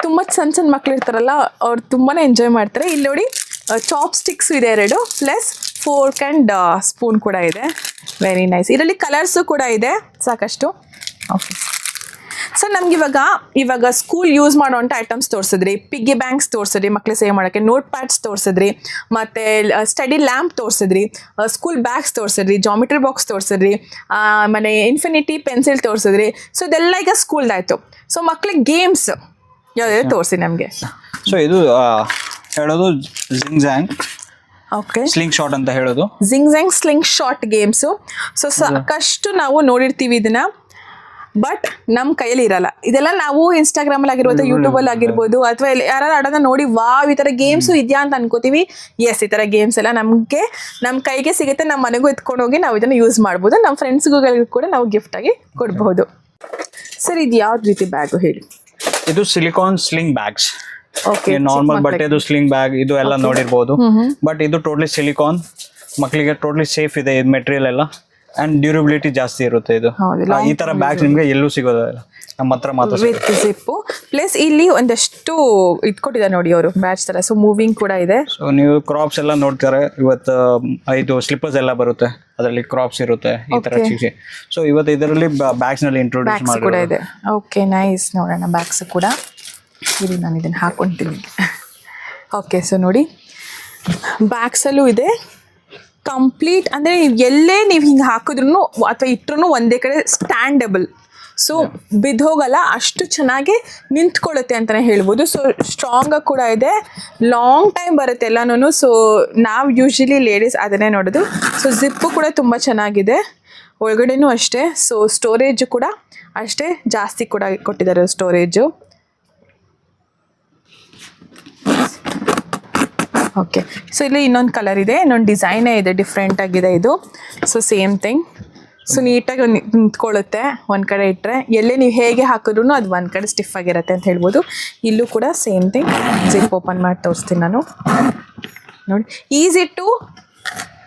Speaker 1: ತುಂಬ ಸಣ್ಣ ಮಕ್ಳು ಇರ್ತಾರಲ್ಲ, ಅವ್ರು ತುಂಬಾ ಎಂಜಾಯ್ ಮಾಡ್ತಾರೆ. ಇಲ್ಲಿ ನೋಡಿ ಚಾಪ್ ಸ್ಟಿಕ್ಸು ಇದೆ 2, ಪ್ಲಸ್ ಫೋರ್ಕ್ ಆ್ಯಂಡ್ ಸ್ಪೂನ್ ಕೂಡ ಇದೆ. Very nice. ಇದರಲ್ಲಿ ಕಲರ್ಸು ಕೂಡ ಇದೆ ಸಾಕಷ್ಟು. ಓಕೆ, ಸೊ ನಮ್ಗೆ ಇವಾಗ ಸ್ಕೂಲ್ ಯೂಸ್ ಮಾಡೋವಂಥ ಐಟಮ್ಸ್ ತೋರಿಸಿದ್ರಿ, ಪಿಗ್ಗಿ ಬ್ಯಾಂಕ್ಸ್ ತೋರಿಸಿದ್ರಿ, ಮಕ್ಕಳು ಸೇವ್ ಮಾಡೋಕ್ಕೆ ನೋಟ್ ಪ್ಯಾಡ್ಸ್ ತೋರಿಸಿದ್ರಿ, ಮತ್ತು ಸ್ಟಡಿ ಲ್ಯಾಂಪ್ ತೋರಿಸಿದ್ರಿ, ಸ್ಕೂಲ್ ಬ್ಯಾಗ್ಸ್ ತೋರಿಸಿದ್ರಿ, ಜಾಮಿಟ್ರಿ ಬಾಕ್ಸ್ ತೋರಿಸಿದ್ರಿ, ಆಮೇಲೆ ಇನ್ಫಿನಿಟಿ ಪೆನ್ಸಿಲ್ ತೋರಿಸಿದ್ರಿ. ಸೊ ಇದೆಲ್ಲ ಈಗ ಸ್ಕೂಲ್ದಾಯಿತು. ಸೊ ಮಕ್ಕಳಿಗೆ ಗೇಮ್ಸ್ ಯಾವುದಾದ್ರು ತೋರಿಸಿ ನಮಗೆ.
Speaker 4: ಸೊ ಇದು ಹೇಳೋದು ಜಿಂಗ್ ಜ್ಯಾಂಗ್.
Speaker 1: ಓಕೆ,
Speaker 4: ಸ್ಲಿಂಗ್ ಶಾಟ್ ಅಂತ ಹೇಳೋದು.
Speaker 1: ಜಿಂಗ್ ಸ್ಲಿಂಗ್ ಶಾಟ್ ಗೇಮ್ಸು. ಸೊ ಸಾಕಷ್ಟು ನಾವು ನೋಡಿರ್ತೀವಿ ಇದನ್ನ, ಬಟ್ ನಮ್ಮ ಕೈಯಲ್ಲಿ ಇರಲ್ಲ. ಇದೆಲ್ಲ ನಾವು ಇನ್ಸ್ಟಾಗ್ರಾಮಲ್ಲಿ ಆಗಿರ್ಬೋದು, ಯೂಟ್ಯೂಬಲ್ಲಿ ಆಗಿರ್ಬೋದು, ಅಥವಾ ಯಾರು ಆಡೋದನ್ನ ನೋಡಿ ವಾವ್ ಈ ಥರ ಗೇಮ್ಸು ಇದೆಯಾ ಅಂತ ಅನ್ಕೋತೀವಿ. ಎಸ್, ಈ ಥರ ಗೇಮ್ಸ್ ಎಲ್ಲ ನಮ್ಮ ಕೈಗೆ ಸಿಗುತ್ತೆ. ನಮ್ಮ ಮನೆಗೂ ಎತ್ಕೊಂಡು ಹೋಗಿ ನಾವು ಇದನ್ನು ಯೂಸ್ ಮಾಡ್ಬೋದು. ನಮ್ಮ ಫ್ರೆಂಡ್ಸ್ಗಳಿಗೂ ಕೂಡ ನಾವು ಗಿಫ್ಟಾಗಿ ಕೊಡ್ಬೋದು. ಸರ್ ಇದು ಯಾವ್ದು ರೀತಿ ಬ್ಯಾಗು ಹೇಳಿ?
Speaker 4: ಇದು ಸಿಲಿಕಾನ್ ಸ್ಲಿಂಗ್ ಬ್ಯಾಗ್ಸ್. ನಾರ್ಮಲ್ ಬಟ್ಟೆದು ಸ್ಲಿಂಗ್ ಬ್ಯಾಗ್ ಇದು ಎಲ್ಲ ನೋಡಿರ್ಬೋದು, ಬಟ್ ಇದು ಟೋಟಲಿ ಸಿಲಿಕಾನ್. ಮಕ್ಕಳಿಗೆ ಟೋಟಲಿ ಸೇಫ್ ಇದೆ ಇದು ಮೆಟೀರಿಯಲ್ ಎಲ್ಲ, ಅಂಡ್ ಡ್ಯೂರಬಿಲಿಟಿ ಜಾಸ್ತಿ ಇರುತ್ತೆ. ಇದು ಈ ತರ ಬ್ಯಾಗ್ಸ್ ನಿಮ್ಗೆ ಎಲ್ಲೂ ಸಿಗೋದಿಲ್ಲ, ನಮ್ಮ ಹತ್ರ ಮಾತ್ರ.
Speaker 1: ವಿತ್ ಜಿಪ್ಪು, ಪ್ಲಸ್ ಇಲ್ಲಿ ಒಂದಷ್ಟು ಇಟ್ಕೊಟ್ಟಿದ್ದಾರೆ ನೋಡಿ ಅವರು ಬ್ಯಾಚ್ ತರ. ಸೊ ಮೂವಿಂಗ್ ಕೂಡ ಇದೆ.
Speaker 4: ಸೊ ನೀವು ಕ್ರಾಪ್ಸ್ ಎಲ್ಲ ನೋಡ್ತಾರೆ ಇವತ್ತು. ಇದು ಸ್ಲಿಪ್ಪರ್ಸ್ ಎಲ್ಲ ಬರುತ್ತೆ, ಅದರಲ್ಲಿ ಕ್ರಾಪ್ಸ್ ಇರುತ್ತೆ ಈ ತರ ಚೀಸಿ. ಸೊ ಇವತ್ತು ಇದರಲ್ಲಿ ಬ್ಯಾಗ್ಸ್ ನಲ್ಲಿ ಇಂಟ್ರೊಡ್ಯೂಸ್ ಮಾಡಿ
Speaker 1: ಕೂಡ ಇದೆ. Okay, nice. ನೋಡೋಣ ಬ್ಯಾಗ್ಸ್ ಕೂಡ. ಇಲ್ಲಿ ನಾನು ಇದನ್ನು ಹಾಕೊಂತೀನಿ. ಓಕೆ, ಸೊ ನೋಡಿ ಬ್ಯಾಗ್ಸಲ್ಲೂ ಇದೆ, ಕಂಪ್ಲೀಟ್ ಅಂದರೆ ಎಲ್ಲೇ ನೀವು ಹಿಂಗೆ ಹಾಕಿದ್ರು ಅಥವಾ ಇಟ್ಟರು ಒಂದೇ ಕಡೆ ಸ್ಟ್ಯಾಂಡಬಲ್. ಸೊ ಬಿದ್ದೋಗಲ್ಲ, ಅಷ್ಟು ಚೆನ್ನಾಗಿ ನಿಂತ್ಕೊಳ್ಳುತ್ತೆ ಅಂತಲೇ ಹೇಳ್ಬೋದು. ಸೊ ಸ್ಟ್ರಾಂಗಾಗಿ ಕೂಡ ಇದೆ, ಲಾಂಗ್ ಟೈಮ್ ಬರುತ್ತೆ ಎಲ್ಲನೂ. ಸೊ ನಾವು ಯೂಶ್ವಲಿ ಲೇಡೀಸ್ ಅದನ್ನೇ ನೋಡೋದು. ಸೊ ಜಿಪ್ಪು ಕೂಡ ತುಂಬ ಚೆನ್ನಾಗಿದೆ, ಒಳಗಡೆನೂ ಅಷ್ಟೇ. ಸೊ ಸ್ಟೋರೇಜು ಕೂಡ ಅಷ್ಟೇ ಜಾಸ್ತಿ ಕೂಡ ಕೊಟ್ಟಿದ್ದಾರೆ ಸ್ಟೋರೇಜು. ಓಕೆ, ಸೊ ಇಲ್ಲಿ ಇನ್ನೊಂದು ಕಲರ್ ಇದೆ, ಇನ್ನೊಂದು ಡಿಸೈನೇ ಇದೆ, ಡಿಫ್ರೆಂಟ್ ಆಗಿದೆ ಇದು. So same thing. ಸೊ ನೀಟಾಗಿ ನಿಂತ್ಕೊಳ್ಳುತ್ತೆ ಒಂದು ಕಡೆ ಇಟ್ಟರೆ. ಎಲ್ಲೇ ನೀವು ಹೇಗೆ ಹಾಕಿದ್ರು ಅದು ಒಂದು ಕಡೆ ಸ್ಟಿಫ್ ಆಗಿರುತ್ತೆ ಅಂತ ಹೇಳ್ಬೋದು. ಇಲ್ಲೂ ಕೂಡ ಸೇಮ್ ಥಿಂಗ್. ಜಿಪ್ ಓಪನ್ ಮಾಡಿ ತೋರಿಸ್ತೀನಿ ನಾನು. ನೋಡಿ, easy to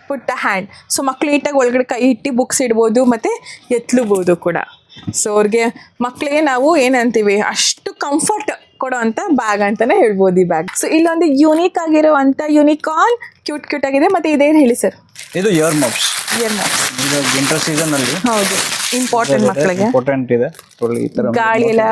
Speaker 1: put the hand. So ಮಕ್ಳು ನೀಟಾಗಿ ಒಳಗಡೆ ಕೈ ಇಟ್ಟು ಬುಕ್ಸ್ ಇಡ್ಬೋದು ಮತ್ತು ಎತ್ತಲೂಬೋದು ಕೂಡ. ಸೊ ಅವ್ರಿಗೆ ಮಕ್ಕಳಿಗೆ ನಾವು ಏನಂತೀವಿ ಅಷ್ಟು ಕಂಫರ್ಟ್ ಕೊಡೋ ಅಂಥ ಬ್ಯಾಗ್ ಅಂತಲೇ ಹೇಳ್ಬೋದು ಈ ಬ್ಯಾಗ್. ಸೊ ಇಲ್ಲೊಂದು ಯೂನಿಕ್ ಆಗಿರುವಂಥ ಯೂನಿಕಾರ್ನ್ ಕ್ಯೂಟ್ ಆಗಿದೆ. ಮತ್ತು ಇದೇನು ಹೇಳಿ ಸರ್?
Speaker 4: ಇದು ಇಯರ್ ಮಫ್ಸ್.
Speaker 1: ಇಯರ್ ಮಫ್ಸ್
Speaker 4: ಇದು ವಿಂಟರ್ ಸೀಸನ್ ಅಲ್ಲಿ
Speaker 1: ಹೌದು, ಇಂಪಾರ್ಟೆಂಟ್ ಮಕ್ಕಳಿಗೆ.
Speaker 4: ಇಂಪಾರ್ಟೆಂಟ್ ಇದೆ. ಈ ತರ
Speaker 1: ಗಾಳಿ ಎಲ್ಲ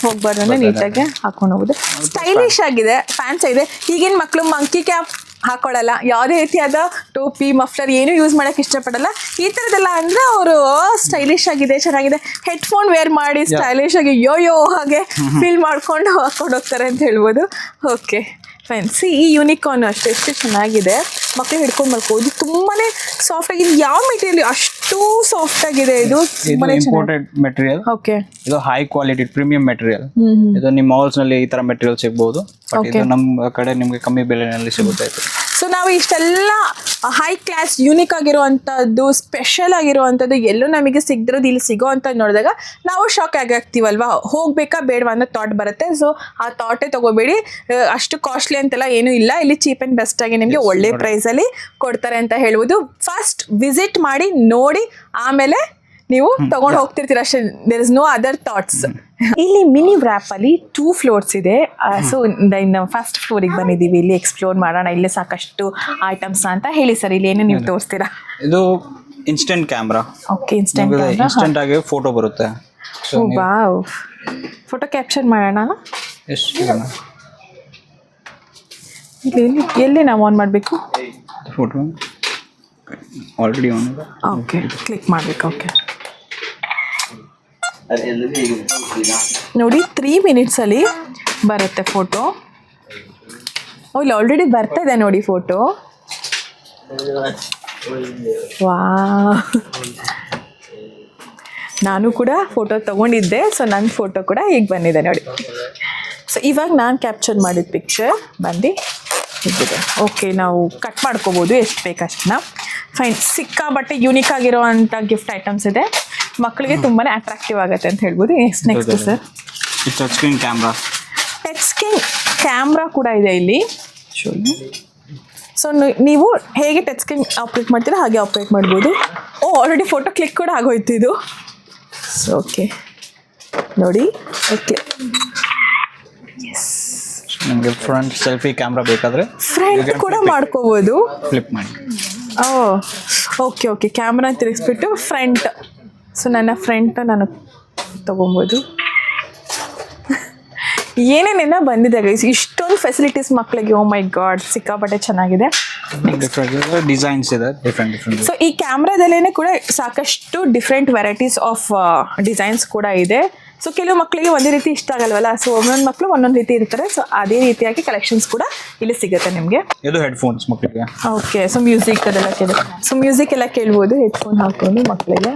Speaker 1: ಹೋಗ್ಬಾರ್ದು ಅಂದ್ರೆ ನೀಟಾಗಿ ಹಾಕೊಂಡು ಹೋಗೋದು. ಸ್ಟೈಲಿಶ್ ಆಗಿದೆ, ಫ್ಯಾನ್ಸ್ ಇದೆ. ಈಗಿನ ಮಕ್ಕಳು ಮಂಕಿ ಕ್ಯಾಪ್ ಹಾಕೊಳ್ಳಲ್ಲ, ಯಾವುದೇ ರೀತಿಯಾದ ಟೋಪಿ ಮಫ್ಲರ್ ಏನು ಯೂಸ್ ಮಾಡೋಕ್ಕೆ ಇಷ್ಟಪಡಲ್ಲ. ಈ ಥರದ್ದೆಲ್ಲ ಅಂದರೆ ಅವರು ಸ್ಟೈಲಿಶ್ ಆಗಿದೆ, ಚೆನ್ನಾಗಿದೆ, ಹೆಡ್ಫೋನ್ ವೇರ್ ಮಾಡಿ ಸ್ಟೈಲಿಶ್ ಆಗಿ ಯೋ ಹಾಗೆ ಫೀಲ್ ಮಾಡ್ಕೊಂಡು ಹಾಕೊಂಡು ಹೋಗ್ತಾರೆ ಅಂತ ಹೇಳ್ಬೋದು. Okay fine. ಸಿ ಈ ಯೂನಿಕಾರ್ನ್ ಅಷ್ಟೇ ಎಷ್ಟು ಚೆನ್ನಾಗಿದೆ, ಮಕ್ಕಳು ಹಿಡ್ಕೊಂಡು ಮಲ್ಕೋದು. ತುಂಬಾ ಸಾಫ್ಟ್ ಆಗಿದೆ. ಯಾವ ಮೆಟೀರಿಯಲ್ ಅಷ್ಟು ಸಾಫ್ಟ್ ಆಗಿದೆ ಇದು?
Speaker 4: Imported material.
Speaker 1: ಓಕೆ, ಇದು
Speaker 4: ಹೈ ಕ್ವಾಲಿಟಿ ಪ್ರೀಮಿಯಂ ಮೆಟೀರಿಯಲ್. ಇದು ನಿಮ್ಮ ಮಾಲ್ಸ್ ನಲ್ಲಿ ಈ ತರ ಮೆಟೀರಿಯಲ್ ಸಿಗಬಹುದು, ಬಟ್ ಇದು ನಮ್ಮ ಕಡೆ ನಿಮಗೆ ಕಮ್ಮಿ ಬೆಲೆನಲ್ಲಿ ಸಿಗುತ್ತೆ.
Speaker 1: ಸೊ ನಾವು ಇಷ್ಟೆಲ್ಲ ಹೈ ಕ್ಲಾಸ್ ಯೂನಿಕ್ ಆಗಿರುವಂಥದ್ದು, ಸ್ಪೆಷಲ್ ಆಗಿರುವಂಥದ್ದು ಎಲ್ಲೂ ನಮಗೆ ಸಿಗದಿರೋದು ಇಲ್ಲಿ ಸಿಗೋ ಅಂಥದ್ದು ನೋಡಿದಾಗ ನಾವು ಶಾಕ್ ಆಗ್ತೀವಲ್ವಾ, ಹೋಗಬೇಕಾ ಬೇಡವಾ ಅನ್ನೋ ಥಾಟ್ ಬರುತ್ತೆ. ಸೊ ಆ ಥಾಟೇ ತೊಗೋಬೇಡಿ, ಅಷ್ಟು ಕಾಸ್ಟ್ಲಿ ಅಂತೆಲ್ಲ ಏನೂ ಇಲ್ಲ. ಇಲ್ಲಿ ಚೀಪ್ ಆ್ಯಂಡ್ ಬೆಸ್ಟಾಗಿ ನಿಮಗೆ ಒಳ್ಳೆ ಪ್ರೈಸಲ್ಲಿ ಕೊಡ್ತಾರೆ ಅಂತ ಹೇಳ್ಬೋದು. ಫಸ್ಟ್ ವಿಸಿಟ್ ಮಾಡಿ ನೋಡಿ, ಆಮೇಲೆ ನೀವು ತಗೊಂಡು ಹೋಗ್ತಿರ್ತೀರ ಅಷ್ಟೇ. There is no other thoughts. ಇಲ್ಲಿ ಮಿನಿ ವ್ರ್ಯಾಪ್ ಅಲ್ಲಿ 2 ಫ್ಲೋರ್ಸ್ ಇದೆ. ಸೊ ಇನ್ನು ಫಸ್ಟ್ ಫ್ಲೋರಿಗೆ ಬಂದಿದ್ದೀವಿ, ಇಲ್ಲಿ ಎಕ್ಸ್ಪ್ಲೋರ್ ಮಾಡೋಣ. ಇಲ್ಲಿ ಸಾಕಷ್ಟು ಐಟಮ್ಸ್ ಅಂತ ಹೇಳಿ ಸರ್, ಇಲ್ಲಿ ಏನು ನೀವು ತೋರಿಸ್ತೀರಾ?
Speaker 4: ಇದು ಇನ್ಸ್ಟೆಂಟ್ ಕ್ಯಾಮ್ರಾ.
Speaker 1: ಓಕೆ, ಇನ್ಸ್ಟೆಂಟ್
Speaker 4: ಆಗಿ ಫೋಟೋ ಬರುತ್ತೆ.
Speaker 1: ವಾವ್, ಫೋಟೋ ಕ್ಯಾಪ್ಚರ್ ಮಾಡೋಣ. ಎಲ್ಲಿ ನಾವು ಆನ್ ಮಾಡಬೇಕು?
Speaker 4: ಫೋಟೋ ಆಲ್ರೆಡಿ ಆನ್ ಇದೆ.
Speaker 1: ಓಕೆ, ಕ್ಲಿಕ್ ಮಾಡಬೇಕು. ಓಕೆ ನೋಡಿ, 3 ಮಿನಿಟ್ಸಲ್ಲಿ ಬರುತ್ತೆ ಫೋಟೋ. ಇಲ್ಲಿ ಆಲ್ರೆಡಿ ಬರ್ತಾ ಇದೆ ನೋಡಿ ಫೋಟೋ. ವಾ, ನಾನು ಕೂಡ ಫೋಟೋ ತೊಗೊಂಡಿದ್ದೆ. ಸೊ ನನ್ನ ಫೋಟೋ ಕೂಡ ಈಗ ಬಂದಿದೆ ನೋಡಿ. ಸೊ ಇವಾಗ ನಾನು ಕ್ಯಾಪ್ಚರ್ ಮಾಡಿದ ಪಿಕ್ಚರ್ ಬಂದು ಇದ್ದಿದೆ. ಓಕೆ, ನಾವು ಕಟ್ ಮಾಡ್ಕೋಬೋದು ಎಷ್ಟು ಬೇಕಷ್ಟನ್ನ. ಫೈನ್. ಸಿಕ್ಕಾಬಟ್ಟೆ ಯೂನಿಕ್ ಆಗಿರೋವಂಥ ಗಿಫ್ಟ್ ಐಟಮ್ಸ್ ಇದೆ, ಮಕ್ಕಳಿಗೆ ತುಂಬಾ ಅಟ್ರಾಕ್ಟಿವ್ ಆಗುತ್ತೆ ಅಂತ ಹೇಳ್ಬೋದು. Next sir,
Speaker 4: touch screen camera.
Speaker 1: Touch screen camera ಕೂಡ ಇದೆ ಇಲ್ಲಿ. ಸೊ ನೀವು ಹೇಗೆ ಟಚ್ ಸ್ಕ್ರೀನ್ ಆಪ್ರೇಟ್ ಮಾಡ್ತೀರಾ ಹಾಗೆ ಆಪ್ರೇಟ್ ಮಾಡ್ಬೋದು. ಆಲ್ರೆಡಿ ಫೋಟೋ ಕ್ಲಿಕ್ ಕೂಡ ಆಗೋಯ್ತು ಇದು. ಸೊ ಓಕೆ ನೋಡಿ, ಓಕೆ ಎಸ್.
Speaker 4: ನಿಮಗೆ ಫ್ರಂಟ್ ಸೆಲ್ಫಿ ಕ್ಯಾಮ್ರಾ ಬೇಕಾದರೆ
Speaker 1: ಫ್ರಂಟ್ ಕೂಡ ಮಾಡ್ಕೋಬೋದು.
Speaker 4: ಫ್ಲಿಪ್ ಮಾಡಿ.
Speaker 1: ಓಕೆ, ಕ್ಯಾಮ್ರಾ ತಿರುಗಿಸ್ಬಿಟ್ಟು ಫ್ರಂಟ್. ಸೊ ನನ್ನ ಫ್ರಂಟ್ ನಾನು ತೊಗೊಬೋದು. ಏನೇನೇನೋ ಬಂದಿದೆ ಗೈಸ್, ಇಷ್ಟೊಂದು ಫೆಸಿಲಿಟೀಸ್ ಮಕ್ಕಳಿಗೆ. ಓ ಮೈ ಗಾಡ್, ಸಿಕ್ಕಾಪಟ್ಟೆ ಚೆನ್ನಾಗಿದೆ.
Speaker 4: ಡಿಸೈನ್ಸ್ ಇದೆ ಡಿಫ್ರೆಂಟ್.
Speaker 1: ಸೊ ಈ ಕ್ಯಾಮ್ರಾದಲ್ಲೇ ಕೂಡ ಸಾಕಷ್ಟು ಡಿಫ್ರೆಂಟ್ ವೆರೈಟೀಸ್ ಆಫ್ ಡಿಸೈನ್ಸ್ ಕೂಡ ಇದೆ. ಸೊ ಕೆಲವು ಮಕ್ಕಳಿಗೆ ಒಂದೇ ರೀತಿ ಇಷ್ಟ ಆಗಲ್ವಲ್ಲ, ಸೊ ಒಂದೊಂದು ಮಕ್ಕಳು ಒಂದೊಂದು ರೀತಿ ಇರ್ತಾರೆ. ಸೊ ಅದೇ ರೀತಿಯಾಗಿ ಕಲೆಕ್ಷನ್ಸ್ ಕೂಡ ಇಲ್ಲಿ ಸಿಗುತ್ತೆ ನಿಮಗೆ.
Speaker 4: ಇದು ಹೆಡ್ಫೋನ್ಸ್ ಮಕ್ಕಳಿಗೆ.
Speaker 1: ಓಕೆ, ಸೊ ಮ್ಯೂಸಿಕ್ ಅದೆಲ್ಲ ಸೊ ಮ್ಯೂಸಿಕ್ ಎಲ್ಲ ಕೇಳ್ಬೋದು ಹೆಡ್ಫೋನ್ ಹಾಕೊಂಡು ಮಕ್ಕಳಿಗೆ.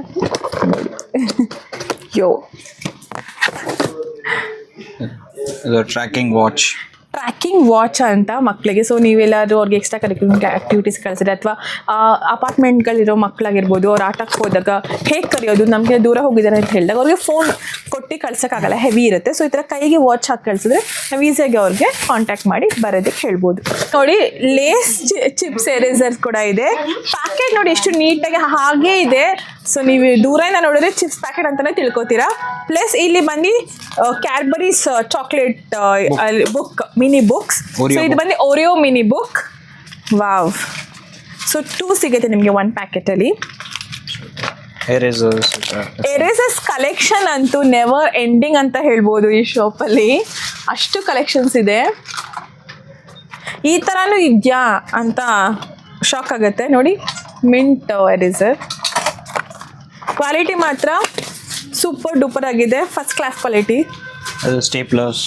Speaker 1: ಯೋ,
Speaker 4: ಇದು ಟ್ರ್ಯಾಕಿಂಗ್
Speaker 1: ವಾಚ್ ಅಂತ ಮಕ್ಕಳಿಗೆ. ಸೊ ನೀವೆಲ್ಲಾದರೂ ಅವ್ರಿಗೆ ಎಕ್ಸ್ಟ್ರಾ ಕರಿಕ್ಯುಲರ್ ಆ್ಯಕ್ಟಿವಿಟೀಸ್ ಕಳಿಸಿದ್ರೆ, ಅಥವಾ ಅಪಾರ್ಟ್ಮೆಂಟ್ಗಳಿರೋ ಮಕ್ಕಳಾಗಿರ್ಬೋದು, ಅವ್ರು ಆಟಕ್ಕೆ ಹೋದಾಗ ಹೇಗೆ ಕರೆಯೋದು, ನಮಗೆ ದೂರ ಹೋಗಿದ್ದಾರೆ ಅಂತ ಹೇಳಿದಾಗ ಅವ್ರಿಗೆ ಫೋನ್ ಕೊಟ್ಟು ಕಳ್ಸೋಕ್ಕಾಗಲ್ಲ, ಹೆವಿ ಇರುತ್ತೆ. ಸೊ ಈ ಥರ ಕೈಗೆ ವಾಚ್ ಹಾಕಿ ಕಳಿಸಿದ್ರೆ ನಾವು ಈಸಿಯಾಗಿ ಅವ್ರಿಗೆ ಕಾಂಟ್ಯಾಕ್ಟ್ ಮಾಡಿ ಬರೋದಕ್ಕೆ ಹೇಳ್ಬೋದು. ನೋಡಿ, ಲೇಸ್ ಚಿಪ್ಸ್ ಎರೇಸರ್ಸ್ ಕೂಡ ಇದೆ. ಪ್ಯಾಕೆಟ್ ನೋಡಿ ಎಷ್ಟು ನೀಟಾಗಿ ಹಾಗೇ ಇದೆ. ಸೊ ನೀವು ದೂರದಿಂದ ನೋಡಿದ್ರೆ ಚಿಪ್ಸ್ ಪ್ಯಾಕೆಟ್ ಅಂತಲೇ ತಿಳ್ಕೊತೀರಾ. ಪ್ಲಸ್ ಇಲ್ಲಿ ಬಂದು Cadbury's chocolate book, mini books. So ಇದು ಬಂದು Oreo mini book. Wow. So 2 ಸಿಗುತ್ತೆ ನಿಮಗೆ 1 ಪ್ಯಾಕೆಟಲ್ಲಿ. ಎರೇಸರ್ಸ್ ಕಲೆಕ್ಷನ್ ಅಂತೂ ನೆವರ್ ಎಂಡಿಂಗ್ ಅಂತ ಹೇಳ್ಬೋದು ಈ ಶಾಪಲ್ಲಿ. ಅಷ್ಟು ಕಲೆಕ್ಷನ್ಸ್ ಇದೆ. ಈ ಥರನೂ ಇದೆಯಾ ಅಂತ ಶಾಕ್ ಆಗುತ್ತೆ ನೋಡಿ. Mint eraser. ಕ್ವಾಲಿಟಿ ಮಾತ್ರ ಸೂಪರ್ ಡೂಪರ್ ಆಗಿದೆ, ಫಸ್ಟ್ ಕ್ಲಾಸ್ ಕ್ವಾಲಿಟಿ.
Speaker 4: ಅದು ಸ್ಟೇಪ್ಲರ್ಸ್.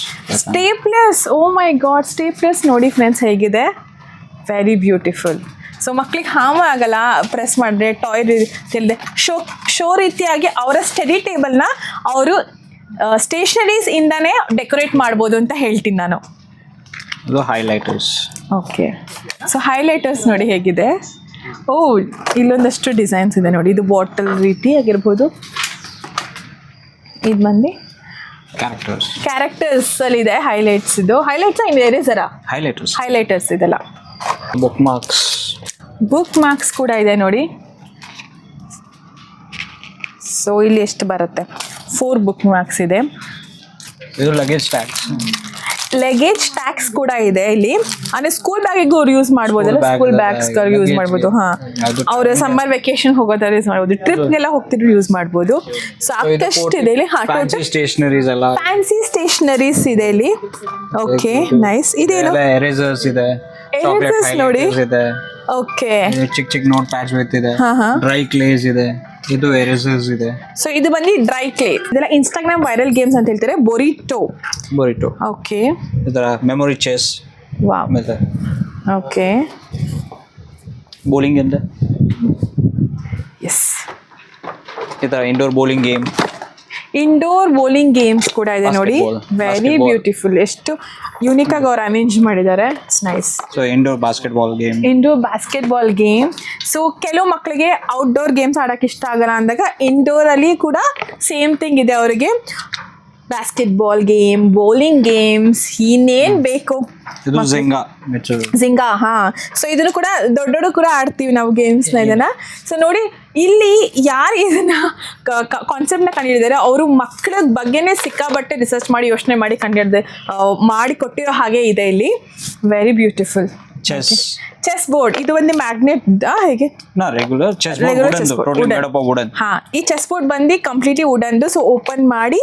Speaker 1: ಓ ಮೈ ಗಾಡ್, ಸ್ಟೇಪ್ಲರ್ಸ್ ನೋಡಿ ಫ್ರೆಂಡ್ಸ್ ಹೇಗಿದೆ, ವೆರಿ ಬ್ಯೂಟಿಫುಲ್. ಸೊ ಮಕ್ಳಿಗೆ ಹಾಮ ಆಗಲ್ಲ ಪ್ರೆಸ್ ಮಾಡಿದ್ರೆ, ಟಾಯ್ ತಿಳಿದೆ ಶೋ ರೀತಿಯಾಗಿ ಅವರ ಸ್ಟಡಿ ಟೇಬಲ್ನ ಅವರು ಸ್ಟೇಷನರೀಸ್ ಇಂದಾನೇ ಡೆಕೋರೇಟ್ ಮಾಡ್ಬೋದು ಅಂತ ಹೇಳ್ತೀನಿ ನಾನು.
Speaker 4: ಇದು ಹೈಲೈಟರ್ಸ್.
Speaker 1: ಓಕೆ, ಸೊ ಹೈಲೈಟರ್ಸ್ ನೋಡಿ ಹೇಗಿದೆ. ಓ, ಇಲ್ಲೊಂದಷ್ಟು ಡಿಸೈನ್ಸ್ ಇದೆ ನೋಡಿ, ಇದು ಬಾಟಲ್ ರೀತಿ ಆಗಿರ್ಬೋದು. ಇದು ಬಂದು ಕ್ಯಾರೆಕ್ಟರ್ಸ್ ಅಲ್ಲಿ ಇದೆ, ಹೈಲೈಟ್ಸ್. ಇದು ಹೈಲೈಟ್ಸ್ ಎರೇಸರಾ? ಹೈಲೈಟರ್ಸ್ ಇದೆಲ್ಲ. ಬುಕ್ ಮಾರ್ಕ್ಸ್ ಕೂಡ ಇದೆ ನೋಡಿ. ಸೊ ಇಲ್ಲಿ ಎಷ್ಟು ಬರುತ್ತೆ? 4 ಬುಕ್ ಮಾರ್ಕ್ಸ್ ಇದೆ.
Speaker 4: ಇದು
Speaker 1: ಲಗೇಜ್ ಟ್ಯಾಕ್ಸ್ ಕೂಡ ಇದೆ ಇಲ್ಲಿ. ಅಂದ್ರೆ ಸ್ಕೂಲ್ ಬ್ಯಾಗಿಗೂ ಅವ್ರು ಯೂಸ್ ಮಾಡ್ಬೋದಲ್ಲ, ಸ್ಕೂಲ್ ಬ್ಯಾಗ್ಸ್ ಯೂಸ್ ಮಾಡ್ಬೋದು. ಅವ್ರ ಸಮ್ಮರ್ ವೆಕೇಶನ್ ಹೋಗೋದಾರ ಯೂಸ್ ಮಾಡ್ಬೋದು, ಟ್ರಿಪ್ಗೆಲ್ಲ ಹೋಗ್ತಿದ್ರು ಯೂಸ್ ಮಾಡ್ಬೋದು. ಸೊ ಸಾಕಷ್ಟು ಇದೆ ಇಲ್ಲಿ. ಫ್ಯಾನ್ಸಿ ಸ್ಟೇಷನರೀಸ್ ಇದೆ ಇಲ್ಲಿ. Okay, nice. ಇದೇನು?
Speaker 4: ಎರೇಸರ್ಸ್ ಇದೆ,
Speaker 1: ಎರೇಸರ್ಸ್ ನೋಡಿ. ಓಕೆ,
Speaker 4: ಚಿಕ್ಕ ನೋಟ್ ಪ್ಯಾಚ್ ವಿತ್ ಇದೆ, ಡ್ರೈ ಕ್ಲೇಸ್ ಇದೆ, ಇದು ಎರೇಸರ್ಸ್ ಇದೆ.
Speaker 1: ಸೊ ಇದು ಬಂದು ಡ್ರೈ ಕ್ಲೇ. ಇದೆಲ್ಲ ಇನ್ಸ್ಟಾಗ್ರಾಮ್ ವೈರಲ್ ಗೇಮ್ಸ್ ಅಂತ ಹೇಳ್ತಾರೆ. ಬೊರಿಟೋ. ಓಕೆ,
Speaker 4: ಇದರ memory chess.
Speaker 1: Wow. Okay,
Speaker 4: bowling ಇದೆ.
Speaker 1: ಎಸ್,
Speaker 4: ಇದರ ಇಂಡೋರ್ ಬೌಲಿಂಗ್ ಗೇಮ್ಸ್ ಕೂಡ ಇದೆ ನೋಡಿ. ವೆರಿ ಬ್ಯೂಟಿಫುಲ್, ಎಷ್ಟು ಯೂನಿಕ್ ಆಗಿ ಅವ್ರು ಅರೇಂಜ್ ಮಾಡಿದ್ದಾರೆ. It's nice. So indoor basketball
Speaker 1: game. So ಕೆಲವು ಮಕ್ಕಳಿಗೆ ಔಟ್ಡೋರ್ ಗೇಮ್ಸ್ ಆಡೋಕೆ ಇಷ್ಟ ಆಗಲ್ಲ ಅಂದಾಗ ಇಂಡೋರ್ ಅಲ್ಲಿ ಕೂಡ ಸೇಮ್ ಥಿಂಗ್ ಇದೆ ಅವರಿಗೆ. ಬಾಸ್ಕೆಟ್ಬಾಲ್ ಗೇಮ್, ಬೌಲಿಂಗ್ ಗೇಮ್ಸ್, ಇನ್ನೇನ್ ಬೇಕು. ಜಿಂಗಾ. ಸೊ ಇದನ್ನು ಕೂಡ ದೊಡ್ಡ ಕೂಡ ಆಡ್ತೀವಿ ನಾವು ಗೇಮ್ಸ್ನ ಇದನ್ನ. ಸೊ ನೋಡಿ, ಇಲ್ಲಿ ಯಾರು ಇದನ್ನ ಕಾನ್ಸೆಪ್ಟ್ನ ಕಂಡುಹಿಡಿದಾರೆ ಅವರು ಮಕ್ಕಳ ಬಗ್ಗೆನೇ ಸಿಕ್ಕಾಬಟ್ಟೆ ರಿಸರ್ಚ್ ಮಾಡಿ ಯೋಚನೆ ಮಾಡಿ ಮಾಡಿ ಕೊಟ್ಟಿರೋ ಹಾಗೆ ಇದೆ ಇಲ್ಲಿ. Very beautiful. Chess board. ಇದು ಒಂದು ಮ್ಯಾಗ್ನೆಟ್ ಹೇಗೆ? ಈ ಚೆಸ್ ಬೋರ್ಡ್ ಬಂದು ಕಂಪ್ಲೀಟ್ಲಿ ವುಡನ್ದು. ಸೊ ಓಪನ್ ಮಾಡಿ